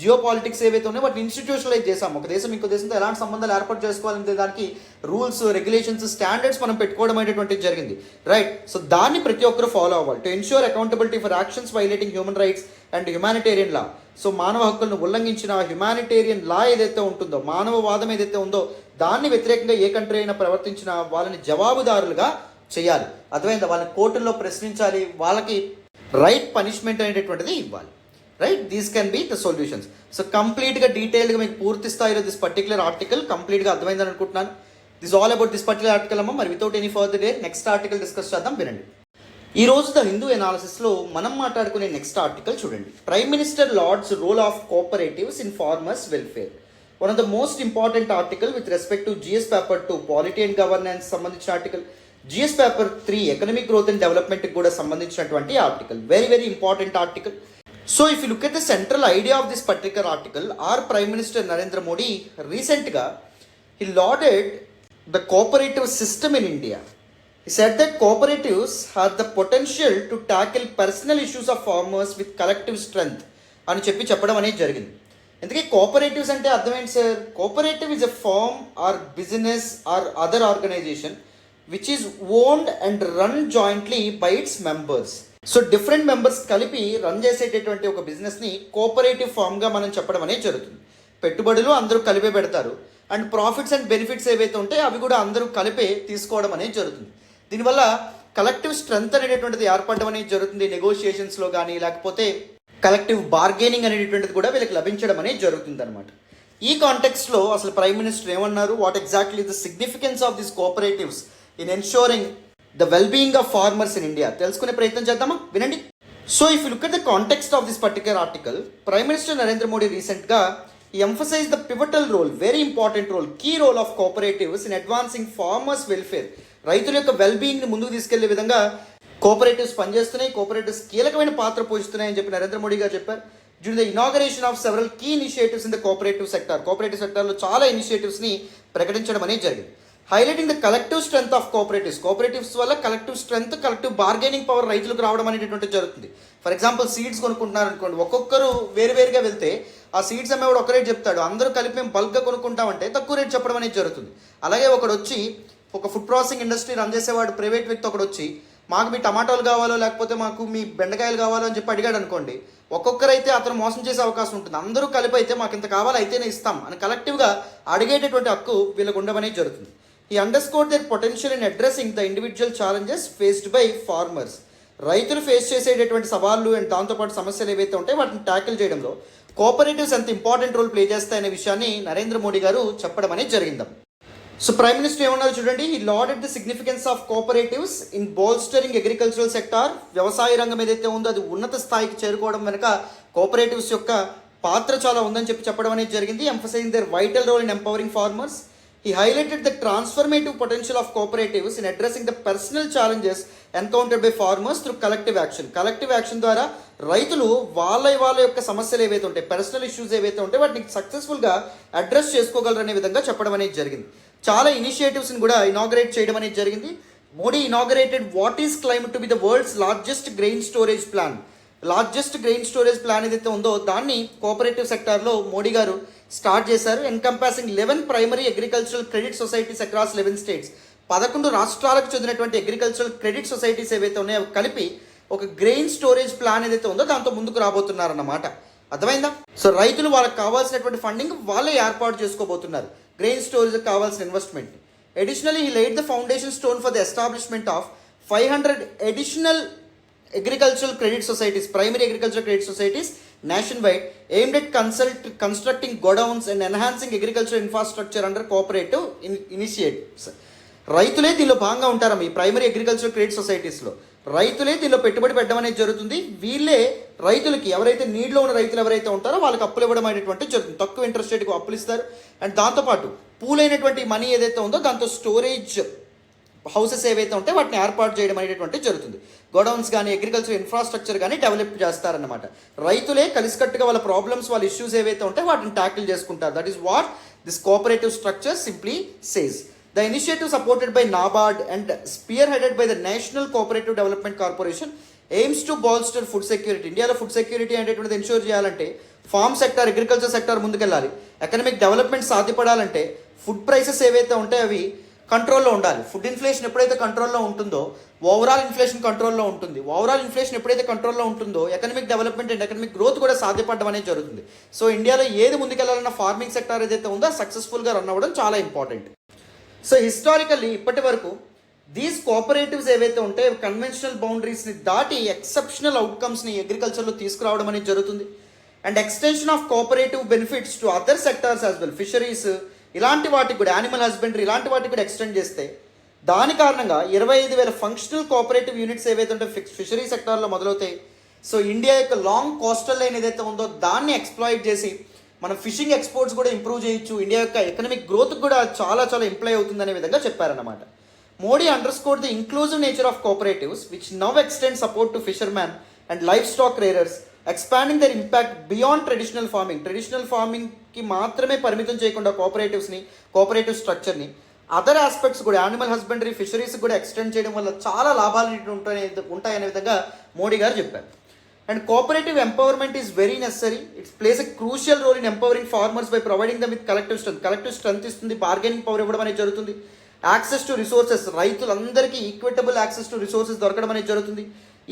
జియో పాలిటిక్స్ ఏవైతే ఉన్నాయో వాటిని ఇన్స్టిట్యూషనలైజ్ చేసాం. ఒక దేశం ఇంకో దేశంతో ఎలాంటి సంబంధాలు ఏర్పాటు చేసుకోవాలంటే దానికి రూల్స్, రెగ్యులేషన్స్, స్టాండర్డ్స్ మనం పెట్టుకోవడం అనేటువంటిది జరిగింది. రైట్. సో దాన్ని ప్రతి ఒక్కరు ఫాలో అవ్వాలి. To ensure accountability for actions violating human rights and humanitarian law. So మానవ హక్కులను ఉల్లంఘించిన హ్యుమానిటేరియన్ లా ఏదైతే ఉంటుందో, మానవవాదం ఏదైతే ఉందో దాన్ని వ్యతిరేకంగా ఏ కంట్రీ అయినా ప్రవర్తించినా వాళ్ళని జవాబుదారులుగా చేయాలి. అర్థమైందా? వాళ్ళని కోర్టుల్లో ప్రశ్నించాలి, వాళ్ళకి రైట్ పనిష్మెంట్ అనేటటువంటిది ఇవ్వాలి. Right. These can be the solutions. So కంప్లీట్గా డీటెయిల్గా మీకు పూర్తి స్థాయిలో దిస్ పర్టికులర్ ఆర్టికల్ కంప్లీట్గా అర్థమైందని అనుకుంటున్నాను. This all about this particular article అమ్మ. మరి without any further delay next article discuss చేద్దాం, వినండి. ఈ రోజు ద హిందూ ఎనాలిసిస్లో మనం మాట్లాడుకునే నెక్స్ట్ ఆర్టికల్ చూడండి. Prime minister lauds role of cooperatives in farmers welfare. One of the most important article with respect to GS paper 2 polity and governance సంబంధించిన ఆర్టికల్, GS paper 3 economic growth and డెవలప్మెంట్కి కూడా సంబంధించినటువంటి article. Very very important article. So if you look at the central idea of this particular article, our prime minister Narendra Modi రీసెంట్గా he lauded the cooperative system in India. He said that cooperatives have the potential to tackle personal issues of farmers with collective strength అని చెప్పడం అనేది జరిగింది. ఎందుకంటే cooperatives అంటే అర్థం ఏంటి sir? Cooperative is a farm or business or other organization which is owned and run jointly by its members. So different members కలిపి run చేసేటటువంటి ఒక బిజినెస్ని కోఆపరేటివ్ ఫామ్గా మనం చెప్పడం అనేది జరుగుతుంది. పెట్టుబడులు అందరూ కలిపే పెడతారు, అండ్ ప్రాఫిట్స్ అండ్ బెనిఫిట్స్ ఏవైతే ఉంటాయో అవి కూడా అందరూ కలిపే తీసుకోవడం అనేది జరుగుతుంది. దీనివల్ల కలెక్టివ్ స్ట్రెంగ్త్ అనేటటువంటిది ఏర్పడడం అనేది జరుగుతుంది. నెగోషియేషన్స్లో కానీ లేకపోతే కలెక్టివ్ బార్గెనింగ్ అనేటటువంటిది కూడా వీళ్ళకి లభించడం అనేది జరుగుతుంది అనమాట. ఈ కాంటెక్స్ట్లో అసలు ప్రైమ్ మినిస్టర్ ఏమన్నారు, what exactly the significance of this cooperatives in ensuring the wellbeing of farmers in India తెలుసుకునే ప్రయత్నం చేద్దామా, వినండి. So if you look at the context of this particular article, prime minister Narendra Modi రీసెంట్గా emphasize the pivotal role, very important role, key role of cooperatives in advancing farmers' welfare రైతుల యొక్క వెల్బీయింగ్ని ముందుకు తీసుకెళ్లే విధంగా కోఆపరేటివ్స్ పనిచేస్తున్నాయి. కోఆపరేటివ్స్ కీలకమైన పాత్ర పోషిస్తున్నాయని చెప్పి నరేంద్ర మోడీ గారు చెప్పారు. During the inauguration of several key initiatives in the cooperative sector. Cooperative సెక్టర్లో చాలా ఇనిషియేటివ్స్ని ప్రకటించడం అనేది జరిగింది. Highlighting the collective strength of cooperatives. Cooperatives వల్ల collective strength, collective bargaining power రైతులకు రావడం అనేటటువంటిది జరుగుతుంది. ఫర్ ఎగ్జాంపుల్ సీడ్స్ కొనుక్కుంటున్నారు అనుకోండి, ఒక్కొక్కరు వేరువేరుగా వెళ్తే ఆ సీడ్స్ అమ్మేవాడు ఒక రేట్ చెప్తాడు, అందరూ కలిపి మేము బల్క్గా కొనుక్కుంటామంటే తక్కువ రేట్ చెప్పడం అనేది జరుగుతుంది. అలాగే ఒకడు వచ్చి ఒక ఫుడ్ ప్రాసెసింగ్ ఇండస్ట్రీ రన్ చేసేవాడు ప్రైవేట్ వ్యక్తి ఒకడు వచ్చి మాకు మీ టమాటాలు కావాలో లేకపోతే మాకు మీ బెండకాయలు కావాలో అని చెప్పి అడిగాడు అనుకోండి, ఒక్కొక్కరైతే అతను మోసం చేసే అవకాశం ఉంటుంది. అందరూ కలిపి అయితే మాకు ఇంత కావాలి అయితేనే ఇస్తాం అని కలెక్టివ్గా అడిగేటటువంటి హక్కు వీళ్ళకు ఉండమనేది జరుగుతుంది. ఈ underscore their potential in addressing the individual challenges faced by farmers. రైతులు ఫేస్ చేసేటటువంటి సవాళ్ళు అండ్ దాంతోపాటు సమస్యలు ఏవైతే ఉంటాయో వాటిని ట్యాకిల్ చేయడంలో కోఆపరేటివ్స్ ఎంత ఇంపార్టెంట్ రోల్ ప్లే చేస్తాయనే విషయాన్ని నరేంద్ర మోడీ గారు చెప్పడం అనేది జరిగింది. సో ప్రైమ్ మినిస్టర్ ఏమన్నారు చూడండి, ఈ lauded the significance of cooperatives in bolstering agricultural sector. వ్యవసాయ రంగం ఏదైతే ఉందో అది ఉన్నత స్థాయికి చేరుకోవడం వెనుక కోఆపరేటివ్స్ యొక్క పాత్ర చాలా ఉందని చెప్పడం అనేది జరిగింది. Emphasizing their vital role in empowering farmers. He highlighted the transformative potential of cooperatives in addressing the personal challenges encountered by farmers through collective action. Collective action ద్వారా రైతులు వాళ్ళ యొక్క సమస్యలు ఏవైతే ఉంటాయి, పర్సనల్ ఇష్యూస్ ఏవైతే ఉంటాయి వాటిని సక్సెస్ఫుల్గా అడ్రస్ చేసుకోగలరనే విధంగా చెప్పడం అనేది జరిగింది. చాలా ఇనిషియేటివ్స్ని కూడా ఇనాగరేట్ చేయడం అనేది జరిగింది. Modi inaugurated what is claimed to be the world's largest grain storage plan. Largest grain storage plan ఏదైతే ఉందో దాన్ని కోఆపరేటివ్ సెక్టార్లో మోడీ గారు స్టార్ట్ చేశారు. Encompassing 11 primary agricultural credit societies across 11 states. 11 రాష్ట్రాలకు చెందినటువంటి అగ్రికల్చరల్ క్రెడిట్ సొసైటీస్ ఏవైతే ఉన్నాయో కలిపి ఒక గ్రెయిన్ స్టోరేజ్ ప్లాన్ ఏదైతే ఉందో దాంతో ముందుకు రాబోతున్నారన్నమాట. అర్థమైందా? సో రైతులు వాళ్ళకి కావాల్సినటువంటి ఫండింగ్ వాళ్ళే ఏర్పాటు చేసుకోబోతున్నారు, గ్రెయిన్ స్టోరేజ్కి కావాల్సిన investment. Additionally he లైడ్ the foundation stone for the establishment of 500 additional agricultural credit societies, primary agricultural credit societies nationwide aimed at constructing godowns and enhancing agricultural infrastructure under cooperative initiatives. రైతులే దీనిలో భాగంగా ఉంటారమ్మ. ఈ primary agriculture credit సొసైటీస్లో రైతులే దీనిలో పెట్టుబడి పెట్టడం అనేది జరుగుతుంది. వీళ్ళే రైతులకి ఎవరైతే నీడ్లో ఉన్న రైతులు ఎవరైతే ఉంటారో వాళ్ళకి అప్పులు ఇవ్వడం అనేటువంటి జరుగుతుంది. తక్కువ ఇంట్రెస్ట్ రేట్కి అప్పులు ఇస్తారు. అండ్ దాంతోపాటు పూలైనటువంటి మనీ ఏదైతే ఉందో దాంతో స్టోరేజ్ హౌసెస్ ఏవైతే ఉంటాయో వాటిని ఏర్పాటు చేయడం అనేటువంటి జరుగుతుంది. గోడౌన్స్ కానీ అగ్రికల్చర్ ఇన్ఫ్రాస్ట్రక్చర్ కానీ డెవలప్ చేస్తారన్నమాట. రైతులే కలిసికట్టుగా వాళ్ళ ప్రాబ్లమ్స్, వాళ్ళ ఇష్యూస్ ఏవైతే ఉంటాయో వాటిని ట్యాకిల్ చేసుకుంటారు. That is what this cooperative structure simply says. The initiative supported by NABARD and spearheaded by the National Cooperative Development Corporation aims to bolster food security. ఇండియాలో ఫుడ్ సెక్యూరిటీ అనేటువంటిది ensure చేయాలంటే farm sector, agriculture sector ముందుకెళ్ళాలి. Economic development సాధ్యపడాలంటే food prices ఏవైతే ఉంటాయో అవి కంట్రోల్లో ఉండాలి. ఫుడ్ ఇన్ఫ్లేషన్ ఎప్పుడైతే కంట్రోల్లో ఉంటుందో ఓవరాల్ ఇన్ఫ్లేషన్ కంట్రోల్లో ఉంటుంది. ఓవరాల్ ఇన్ఫ్లేషన్ ఎప్పుడైతే కంట్రోల్లో ఉంటుందో economic development and economic growth కూడా సాధ్యపడడం అనేది జరుగుతుంది. సో ఇండియాలో ఏది ముందుకెళ్లాలన్న ఫార్మింగ్ సెక్టర్ ఏదైతే ఉందో సక్సెస్ఫుల్గా రన్ అవ్వడం చాలా ఇంపార్టెంట్. సో హిస్టారికల్లీ ఇప్పటి వరకు దీస్ కోఆపరేటివ్స్ ఏవైతే ఉంటాయో కన్వెన్షనల్ బౌండరీస్ని దాటి ఎక్సెప్షనల్ అవుట్కమ్స్ని అగ్రికల్చర్లో తీసుకురావడం అనేది జరుగుతుంది. And extension of cooperative benefits to other sectors as well, fisheries ఇలాంటి వాటికి కూడా, యానిమల్ హస్బెండరీ ఇలాంటి వాటికి కూడా ఎక్స్టెండ్ చేస్తే దాని కారణంగా 25,000 ఫంక్షనల్ కోఆపరేటివ్ యూనిట్స్ ఏవైతే ఉంటాయో ఫిషరీ సెక్టార్లో మొదలవుతాయి. సో ఇండియా యొక్క లాంగ్ కోస్టల్ లైన్ ఏదైతే ఉందో దాన్ని ఎక్స్ప్లాయిట్ చేసి మనం ఫిషింగ్ ఎక్స్పోర్ట్స్ కూడా ఇంప్రూవ్ చేయొచ్చు. ఇండియా యొక్క ఎకనామిక్ గ్రోత్ కూడా చాలా చాలా ఇంప్లై అవుతుందనే విధంగా చెప్పారన్నమాట. Modi underscored the inclusive nature of cooperatives which now extend support to fishermen and livestock rearers, expanding their impact beyond traditional farming. Traditional ఫార్మింగ్కి మాత్రమే పరిమితం చేయకుండా కోఆపరేటివ్ స్ట్రక్చర్ని అదర్ ఆస్పెక్ట్స్ కూడా, యానిమల్ హస్బెండరీ, ఫిషరీస్ కూడా ఎక్స్టెండ్ చేయడం వల్ల చాలా లాభాలు ఉంటాయనే విధంగా మోడీ గారు చెప్పారు. And cooperative empowerment is very necessary. Its plays a crucial role in empowering farmers by providing them with collective strength. Collective strength ఇస్తుంది, బార్గెనింగ్ పవర్ ఇవ్వడం అనేది జరుగుతుంది. యాక్సెస్ టు రిసోర్సెస్, రైతులందరికీ ఈక్విటబుల్ యాక్సెస్ టు రిసోర్సెస్ దొరకడం అనేది జరుగుతుంది.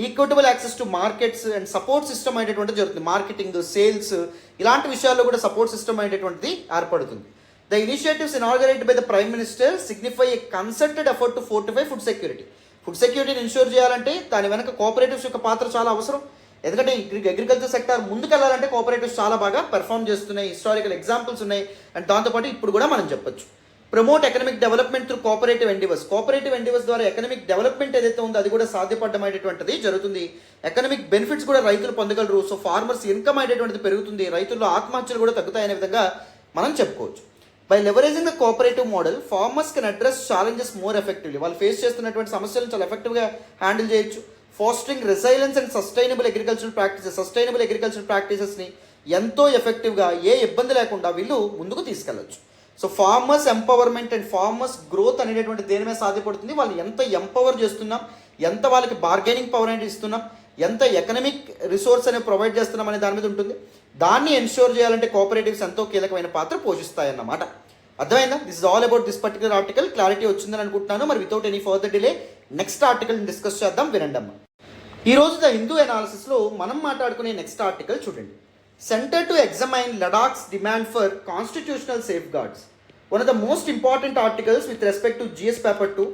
Equitable access to markets and support system అనేటువంటిది జరుగుతుంది. మార్కెటింగ్, సేల్స్ ఇలాంటి విషయాల్లో కూడా సపోర్ట్ సిస్టమ్ అనేటువంటిది ఏర్పడుతుంది. The initiatives inaugurated by the prime minister signify A concerted effort to fortify food security. Food సెక్యూరిటీని ఇన్షూర్ చేయాలంటే దాని వెనక కోఆపరేటివ్స్ యొక్క పాత్ర చాలా అవసరం. ఎందుకంటే అగ్రికల్చర్ సెక్టర్ ముందుకెళ్లాలంటే కోఆపరేటివ్స్ చాలా బాగా పెర్ఫామ్ చేస్తున్నాయి. హిస్టారికల్ ఎగ్జాంపుల్స్ ఉన్నాయి. అండ్ దాంతోపాటు ఇప్పుడు కూడా మనం చెప్పొచ్చు. Promote economic development through cooperative endeavours. Cooperative endeavours ద్వారా ఎకనామిక్ డెవలప్మెంట్ ఏదైతే ఉందో అది కూడా సాధ్యపడడం అనేటువంటిది జరుగుతుంది. ఎకనామిక్ బెనిఫిట్స్ కూడా రైతులు పొందగలరు. సో ఫార్మర్స్ ఇన్కమ్ అనేటువంటిది పెరుగుతుంది. రైతుల్లో ఆత్మహత్యలు కూడా తగ్గుతాయనే విధంగా మనం చెప్పుకోవచ్చు. By leveraging the cooperative model farmers can address challenges more effectively. వాళ్ళు ఫేస్ చేస్తున్నటువంటి సమస్యలను చాలా ఎఫెక్టివ్గా హ్యాండిల్ చేయొచ్చు. Fostering resilience and sustainable agricultural ప్రాక్టీసెస్ని ఎంతో ఎఫెక్టివ్గా ఏ ఇబ్బంది లేకుండా వీళ్ళు ముందుకు తీసుకెళ్ళచ్చు. So farmers empowerment and farmers growth అనేటటువంటి దేని మీద సాధ్యపడుతుంది, వాళ్ళు ఎంత ఎంపవర్ చేస్తున్నాం, ఎంత వాళ్ళకి బార్గెనింగ్ పవర్ అనేది ఇస్తున్నాం, ఎంత ఎకనమిక్ రిసోర్స్ అనేది ప్రొవైడ్ చేస్తున్నాం అనే దాని మీద ఉంటుంది. దాన్ని ఎన్షూర్ చేయాలంటే కోఆపరేటివ్స్ ఎంతో కీలకమైన పాత్ర పోషిస్తాయన్నమాట. అర్థమైందా? This is all about this particular article. Clarity వచ్చిందని అనుకుంటున్నాను. మరి without any further delay next ఆర్టికల్ని డిస్కస్ చేద్దాం, వినండి అమ్మ. ఈరోజు ద హిందూ అనాలిసిస్లో మనం మాట్లాడుకునే నెక్స్ట్ ఆర్టికల్ చూడండి. Centre to examine Ladakh's demand for constitutional safeguards. One of the most important articles with respect to GS paper 2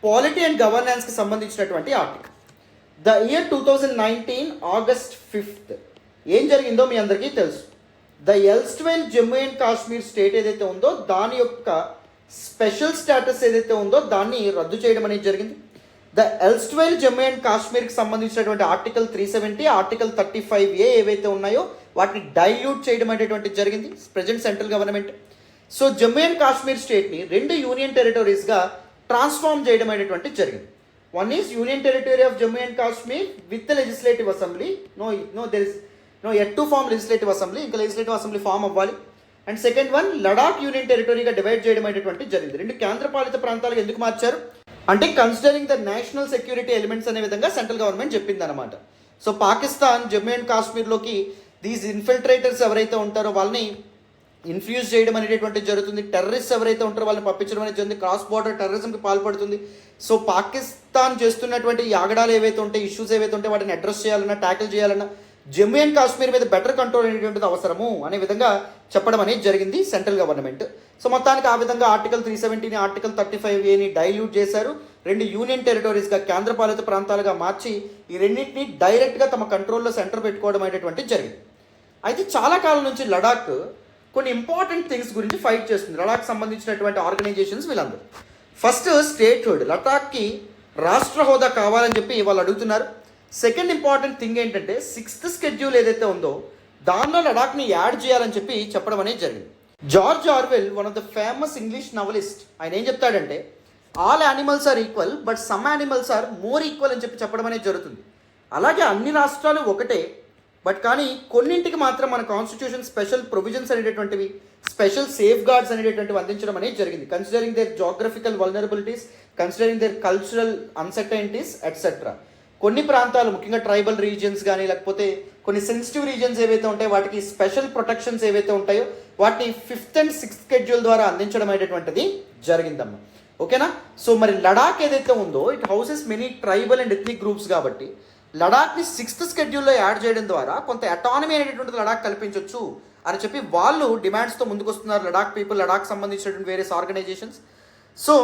polity and గవర్నెన్స్కి సంబంధించినటువంటి article. The year 2019 August 5th ఏం జరిగిందో మీ అందరికీ తెలుసు. The erstwhile Jammu and Kashmir state ఏదైతే ఉందో దాని యొక్క స్పెషల్ స్టేటస్ ఏదైతే ఉందో దాన్ని రద్దు చేయడం అనేది జరిగింది. ద ఎల్స్ట్వెల్ జమ్మూ అండ్ కాశ్మీర్కి సంబంధించినటువంటి ఆర్టికల్ 370, ఆర్టికల్ 35A ఏవైతే ఉన్నాయో వాటిని డైల్యూట్ చేయడం అనేటువంటిది జరిగింది present central government. So Jammu and Kashmir స్టేట్ని 2 యూనియన్ టెరిటరీస్గా ట్రాన్స్ఫార్మ్ చేయడం అనేటువంటిది జరిగింది. One is union territory of Jammu and Kashmir with the legislative assembly. There is no yet to form legislative assembly, ఇంకా లెజిస్లేటివ్ అసెంబ్లీ ఫామ్ అవ్వాలి. And second one Ladakh union టెరిటరీగా divide చేయడం అనేటువంటి జరిగింది. 2 కేంద్రపాలిత ప్రాంతాలకు ఎందుకు మార్చారు అంటే considering the national security elements అనే విధంగా సెంట్రల్ గవర్నమెంట్ చెప్పింది అనమాట. సో పాకిస్తాన్ జమ్మూ అండ్ కాశ్మీర్లోకి దీస్ ఇన్ఫిల్ట్రేటర్స్ ఎవరైతే ఉంటారో వాళ్ళని ఇన్ఫ్యూజ్ చేయడం అనేటువంటిది జరుగుతుంది. టెర్రరిస్ట్ ఎవరైతే ఉంటారో వాళ్ళని పంపించడం అనేది జరుగుతుంది. క్రాస్ బార్డర్ టెర్రరిజంకి పాల్పడుతుంది. సో పాకిస్తాన్ చేస్తున్నటువంటి ఈ ఆగడాలు ఏవైతే ఉంటాయి, ఇష్యూస్ ఏవైతే ఉంటాయి వాటిని అడ్రస్ చేయాలన్నా, ట్యాకిల్ చేయాలన్నా జమ్మూ అండ్ కాశ్మీర్ మీద బెటర్ కంట్రోల్ అనేటువంటిది అవసరము అనే విధంగా చెప్పడం అనేది జరిగింది సెంట్రల్ గవర్నమెంట్. సో మొత్తానికి ఆ విధంగా ఆర్టికల్ 370ని, ఆర్టికల్ 35Aని డైల్యూట్ చేశారు. 2 యూనియన్ టెరిటరీస్గా కేంద్రపాలిత ప్రాంతాలుగా మార్చి ఈ రెండింటిని డైరెక్ట్గా తమ కంట్రోల్లో సెంటర్ పెట్టుకోవడం అనేటువంటిది జరిగింది. అయితే చాలా కాలం నుంచి లడాక్ కొన్ని ఇంపార్టెంట్ థింగ్స్ గురించి ఫైట్ చేస్తుంది. లడాక్ సంబంధించినటువంటి ఆర్గనైజేషన్స్ వీళ్ళందరూ ఫస్ట్ స్టేట్హుడ్, లడాక్కి రాష్ట్ర హోదా కావాలని చెప్పి వాళ్ళు అడుగుతున్నారు. సెకండ్ ఇంపార్టెంట్ థింగ్ ఏంటంటే 6th షెడ్యూల్ ఏదైతే ఉందో దానిలో లడాక్ని యాడ్ చేయాలని చెప్పి చెప్పడం అనేది జరిగింది. George Orwell, one of the famous English novelist, ఆయన ఏం చెప్తాడంటే all animals are equal but some animals are more equal అని చెప్పి చెప్పడం అనేది జరుగుతుంది. అలాగే అన్ని రాష్ట్రాలు ఒకటే, బట్ కానీ కొన్నింటికి మాత్రం మన కాన్స్టిట్యూషన్ స్పెషల్ ప్రొవిజన్స్ అనేటటువంటివి, స్పెషల్ సేఫ్ గార్డ్స్ అనేటటువంటివి అందించడం అనేది జరిగింది. Considering their geographical vulnerabilities, considering their cultural uncertainties etcetera. కొన్ని ప్రాంతాలు ముఖ్యంగా ట్రైబల్ రీజియన్స్ కానీ లేకపోతే కొన్ని సెన్సిటివ్ రీజియన్స్ ఏవైతే ఉంటాయో వాటికి స్పెషల్ ప్రొటెక్షన్స్ ఏవైతే ఉంటాయో వాటిని 5th and 6th షెడ్యూల్ ద్వారా అందించడం అనేటువంటిది జరిగిందమ్మా. ఓకేనా? సో మరి లడాక్ ఏదైతే ఉందో it houses many tribal and ethnic groups కాబట్టి లడాక్ని 6th షెడ్యూల్లో యాడ్ చేయడం ద్వారా కొంత అటానమీ అనేటటువంటిది లడాక్ కల్పించవచ్చు అని చెప్పి వాళ్ళు డిమాండ్స్తో ముందుకు వస్తున్నారు. లడాక్ పీపుల్, లడాక్ సంబంధించినటువంటి various organizations. So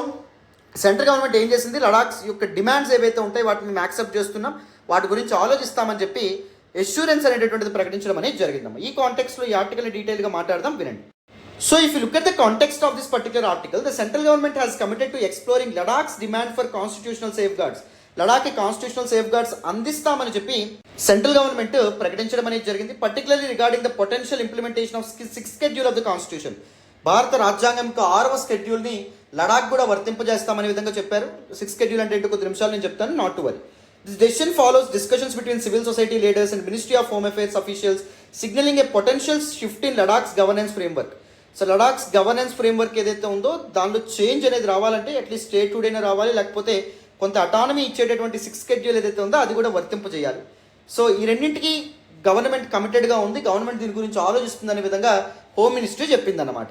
central government ఏం చేసింది, లడాక్ యొక్క డిమాండ్స్ ఏవైతే ఉంటాయో వాటిని మేము యాక్సెప్ట్ చేస్తున్నాం, వాటి గురించి ఆలోచిస్తామని చెప్పి ఎష్యూరెన్స్ అనేటటువంటిది ప్రకటించడం అనేది జరిగిందమ్మా. ఈ కాంటెక్స్లో ఈ ఆర్టికల్ని డీటెయిల్గా మాట్లాడదాం, వినండి. So if you look at the context of this particular article, the central government has committed to exploring Ladakh's demand for constitutional safeguards. లడాక్కి కాన్స్టిట్యూషనల్ సేఫ్ గార్డ్స్ అందిస్తామని చెప్పి సెంట్రల్ గవర్నమెంట్ ప్రకటించడం అనేది జరిగింది. Particularly regarding the potential implementation of 6th schedule of the constitution. భారత రాజ్యాంగం యొక్క 6వ షెడ్యూల్ని లడాక్ కూడా వర్తింపజేస్తామనే విధంగా చెప్పారు. 6th షెడ్యూల్ అంటే ఏంటో కొద్ది నిమిషాలు నేను చెప్తాను, not to worry. This decision follows discussions between civil society leaders and ministry of home affairs officials signalling a potential shift in Ladakh's governance framework. So Ladakh's governance framework ఏదైతే ఉందో దానిలో చేంజ్ అనేది రావాలంటే అట్లీస్ట్ స్టేట్హుడ్ అయినా రావాలి, లేకపోతే కొంత అటానమీ ఇచ్చేటటువంటి 6th షెడ్యూల్ ఏదైతే ఉందో అది కూడా వర్తింపజేయాలి. సో ఈ రెండింటికి గవర్నమెంట్ కమిటెడ్గా ఉంది, గవర్నమెంట్ దీని గురించి ఆలోచిస్తుందనే విధంగా హోమ్ మినిస్ట్రీ చెప్పిందన్నమాట.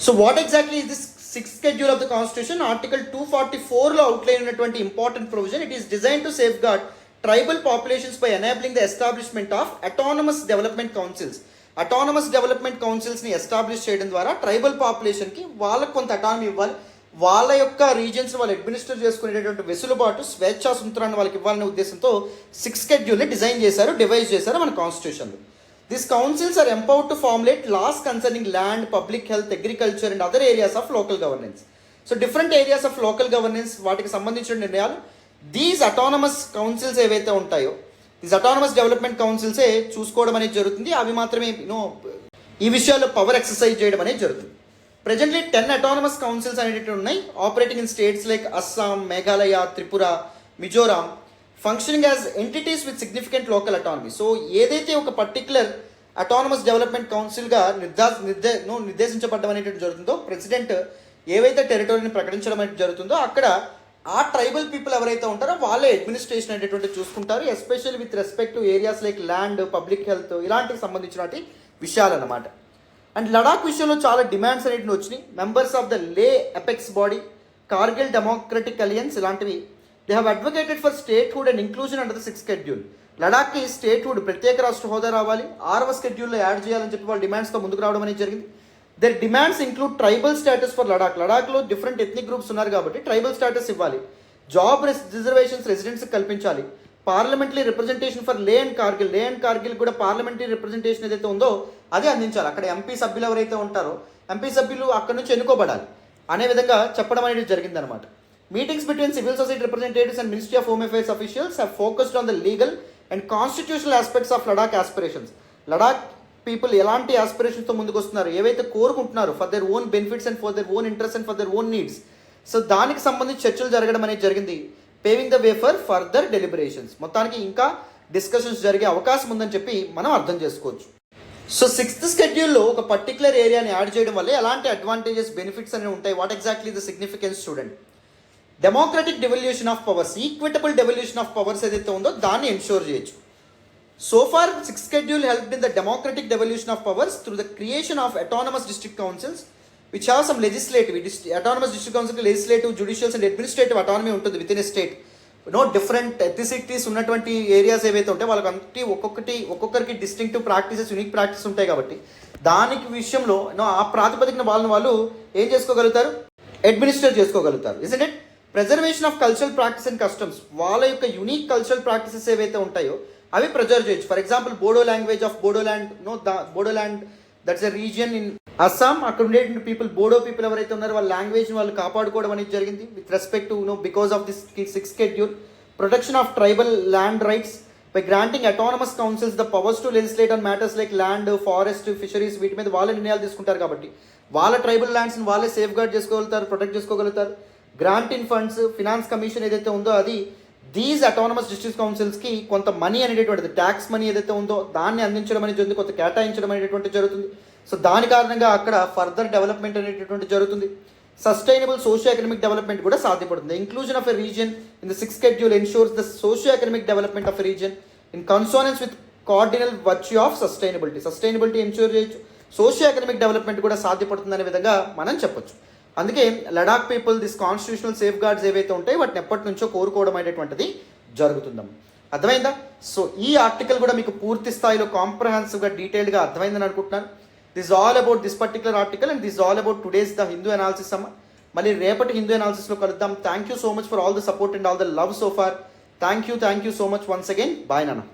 So what exactly is this 6th schedule of the constitution? Article 244లో అవుట్లైన్ ఉన్నటువంటి important provision. It is design to safeguard tribal populations by enabling the establishment of autonomous development councils. Autonomous development కౌన్సిల్స్ని establish చేయడం ద్వారా tribal పాపులేషన్కి వాళ్ళకు కొంత autonomy ఇవ్వాలి, వాళ్ళ యొక్క రీజన్స్ వాళ్ళు అడ్మినిస్టర్ చేసుకునేటటువంటి వెసులుబాటు, స్వేచ్ఛా సుందరాన్ని వాళ్ళకి ఇవ్వాలనే ఉద్దేశంతో 6th షెడ్యూల్ని డిజైన్ చేశారు, డివైజ్ చేశారు మన కాన్స్టిట్యూషన్లో. These councils are empowered to formulate laws concerning land, public health, agriculture and other areas of local governance. So different areas of local governance వాటికి సంబంధించిన నిర్ణయాలు దీస్ అటానమస్ కౌన్సిల్స్ ఏవైతే ఉంటాయో దీస్ అటానమస్ డెవలప్మెంట్ కౌన్సిల్సే చూసుకోవడం అనేది జరుగుతుంది. అవి మాత్రమే ఈ విషయాల్లో పవర్ ఎక్సర్సైజ్ చేయడం అనేది జరుగుతుంది. ప్రెజెంట్లీ 10 అటానమస్ కౌన్సిల్స్ అనేటివి ఉన్నాయి operating in states like Assam, Meghalaya, Tripura, Mizoram, functioning as entities with significant local autonomy. So ఏదైతే ఒక పర్టికులర్ అటానమస్ డెవలప్మెంట్ కౌన్సిల్గా నిర్దేశించబడడం అనేటువంటి జరుగుతుందో, ప్రెసిడెంట్ ఏవైతే టెరిటరీని ప్రకటించడం అనేది జరుగుతుందో అక్కడ ఆ ట్రైబల్ పీపుల్ ఎవరైతే ఉంటారో వాళ్ళే అడ్మినిస్ట్రేషన్ అనేటువంటి చూసుకుంటారు, especially with respect to areas like land, public health ఇలాంటికి సంబంధించిన విషయాలన్నమాట. అండ్ లడాక్ విషయంలో చాలా డిమాండ్స్ అనేటివి వచ్చినాయి. Members of the Leh apex body, Kargil democratic alliance ఇలాంటివి they have advocated for statehood and inclusion under the 6th schedule. లడాక్కి స్టేట్హుడ్ ప్రత్యేక రాష్ట్ర హోదా రావాలి, 6వ షెడ్యూల్లో యాడ్ చేయాలని చెప్పి వాళ్ళ డిమాండ్స్తో ముందుకు రావడం అనేది జరిగింది. Their demands include tribal status for Ladakh. లడాక్లో డిఫరెంట్ ఎథ్నిక్ గ్రూప్స్ ఉన్నారు కాబట్టి ట్రైబల్ స్టేటస్ ఇవ్వాలి, జాబ్ రిజర్వేషన్స్ రెసిడెంట్స్కి కల్పించాలి, parliamentary representation for Leh and Kargil కూడా పార్లమెంటరీ రిప్రజెంటేషన్ ఏదైతే ఉందో అది అందించాలి. అక్కడ ఎంపీ సభ్యులు ఎవరైతే ఉంటారో ఎంపీ సభ్యులు అక్కడ నుంచి ఎన్నుకోబడాలి అనే విధంగా చెప్పడం అనేది జరిగిందనమాట. Meetings between civil society representatives and ministry of home affairs officials have focused on the legal and constitutional aspects of Ladakh aspirations. Ladakh people ఎలాంటి ఆస్పిరేషన్స్తో ముందుకు వస్తున్నారు, ఏవైతే కోరుకుంటున్నారు for their own benefits and for their own interest and for their own needs. So దానికి సంబంధించి చర్చలు జరగడం అనేది జరిగింది, paving the way for further deliberations. మొత్తానికి ఇంకా డిస్కషన్స్ జరిగే అవకాశం ఉందని చెప్పి మనం అర్థం చేసుకోవచ్చు. సో 6th షెడ్యూల్లో ఒక పర్టికులర్ ఏరియాని యాడ్ చేయడం వల్ల ఎలాంటి అడ్వాంటేజెస్, బెనిఫిట్స్ అనేవి ఉంటాయి, వాట్ ఎగ్జాక్ట్లీ ద సిగ్నిఫికెన్స్ చూడండి. Democratic devolution of powers, equitable devolution of powers ఏదైతే ఉందో దాన్ని ఎన్షూర్ చేయొచ్చు. So far, 6th schedule helped in the democratic devolution of powers through the creation of autonomous district councils, which have some legislative, autonomous district council, legislative, judicial and administrative autonomy ఉంటుంది within a state. Different ఎథిసిటీస్ ఉన్నటువంటి areas ఏవైతే ఉంటాయి వాళ్ళకి ఒక్కొక్కరికి distinctive practices, unique practice ఉంటాయి కాబట్టి దానికి విషయంలో ఆ ప్రాతిపదికన వాళ్ళు ఏం చేసుకోగలుగుతారు, అడ్మినిస్ట్రేట్ చేసుకోగలుగుతారు. Isn't it? Preservation of cultural practice and customs, వాళ్ళ యొక్క యూనిక్ కల్చరల్ ప్రాక్టీసెస్ ఏవైతే ఉంటాయో అవి ప్రిజర్వ్ చేయొచ్చు. For example Bodo language of Bodoland that's a region in Assam. అక్కడ ఉండే పీపుల్, బోడో పీపుల్ ఎవరైతే ఉన్నారో వాళ్ళ లాంగ్వేజ్ని వాళ్ళు కాపాడుకోవడం అనేది జరిగింది with respect to because of this 6th schedule. Protection of tribal land rights by granting autonomous councils the powers to legislate on matters like land, forest, fisheries, వీటి మీద వాళ్ళ నిర్ణయాలు తీసుకుంటారు కాబట్టి వాళ్ళ ట్రైబల్ ల్యాండ్స్ని వాళ్ళే సేఫ్ గార్డ్ చేసుకోగలుగుతారు, ప్రొటెక్ట్ చేసుకోగలుగుతారు. Grant in funds, finance commission ఏదైతే ఉందో అది దీస్ అటానమస్ డిస్ట్రిక్ట్ కౌన్సిల్స్కి కొంత మనీ అనేటటువంటిది, ట్యాక్స్ మనీ ఏదైతే ఉందో దాన్ని అందించడం అనేది జరుగుతుంది, కొంత కేటాయించడం అనేటువంటి జరుగుతుంది. సో దాని కారణంగా అక్కడ ఫర్దర్ డెవలప్మెంట్ అనేటటువంటి జరుగుతుంది. సస్టైనబుల్ సోషియో ఎకనామిక్ డెవలప్మెంట్ కూడా సాధ్యపడుతుంది. Inclusion of a region in the 6th schedule ensures the socio economic development of a region in consonance with cardinal virtue of sustainability ensure చేయొచ్చు, socio economic development కూడా సాధ్యపడుతుంది అనే విధంగా మనం చెప్పొచ్చు. అందుకే Ladakh people this constitutional safe guards ఏవైతే ఉంటాయో వాటిని ఎప్పటి నుంచో కోరుకోవడం అనేటువంటిది జరుగుతుందాం. అర్థమైందా? సో ఈ ఆర్టికల్ కూడా మీకు పూర్తి స్థాయిలో కాంప్రహెన్సివ్గా డీటెయిల్గా అర్థమైందని అనుకుంటున్నాను. This all about this particular article and this all about today's the Hindu analysis అమ్మ. మళ్ళీ రేపటి హిందూ అనాలిసిస్లో కలుద్దాం. Thank you so much for all the support and all the love so far. Thank you so much once again. Bye నాన్న.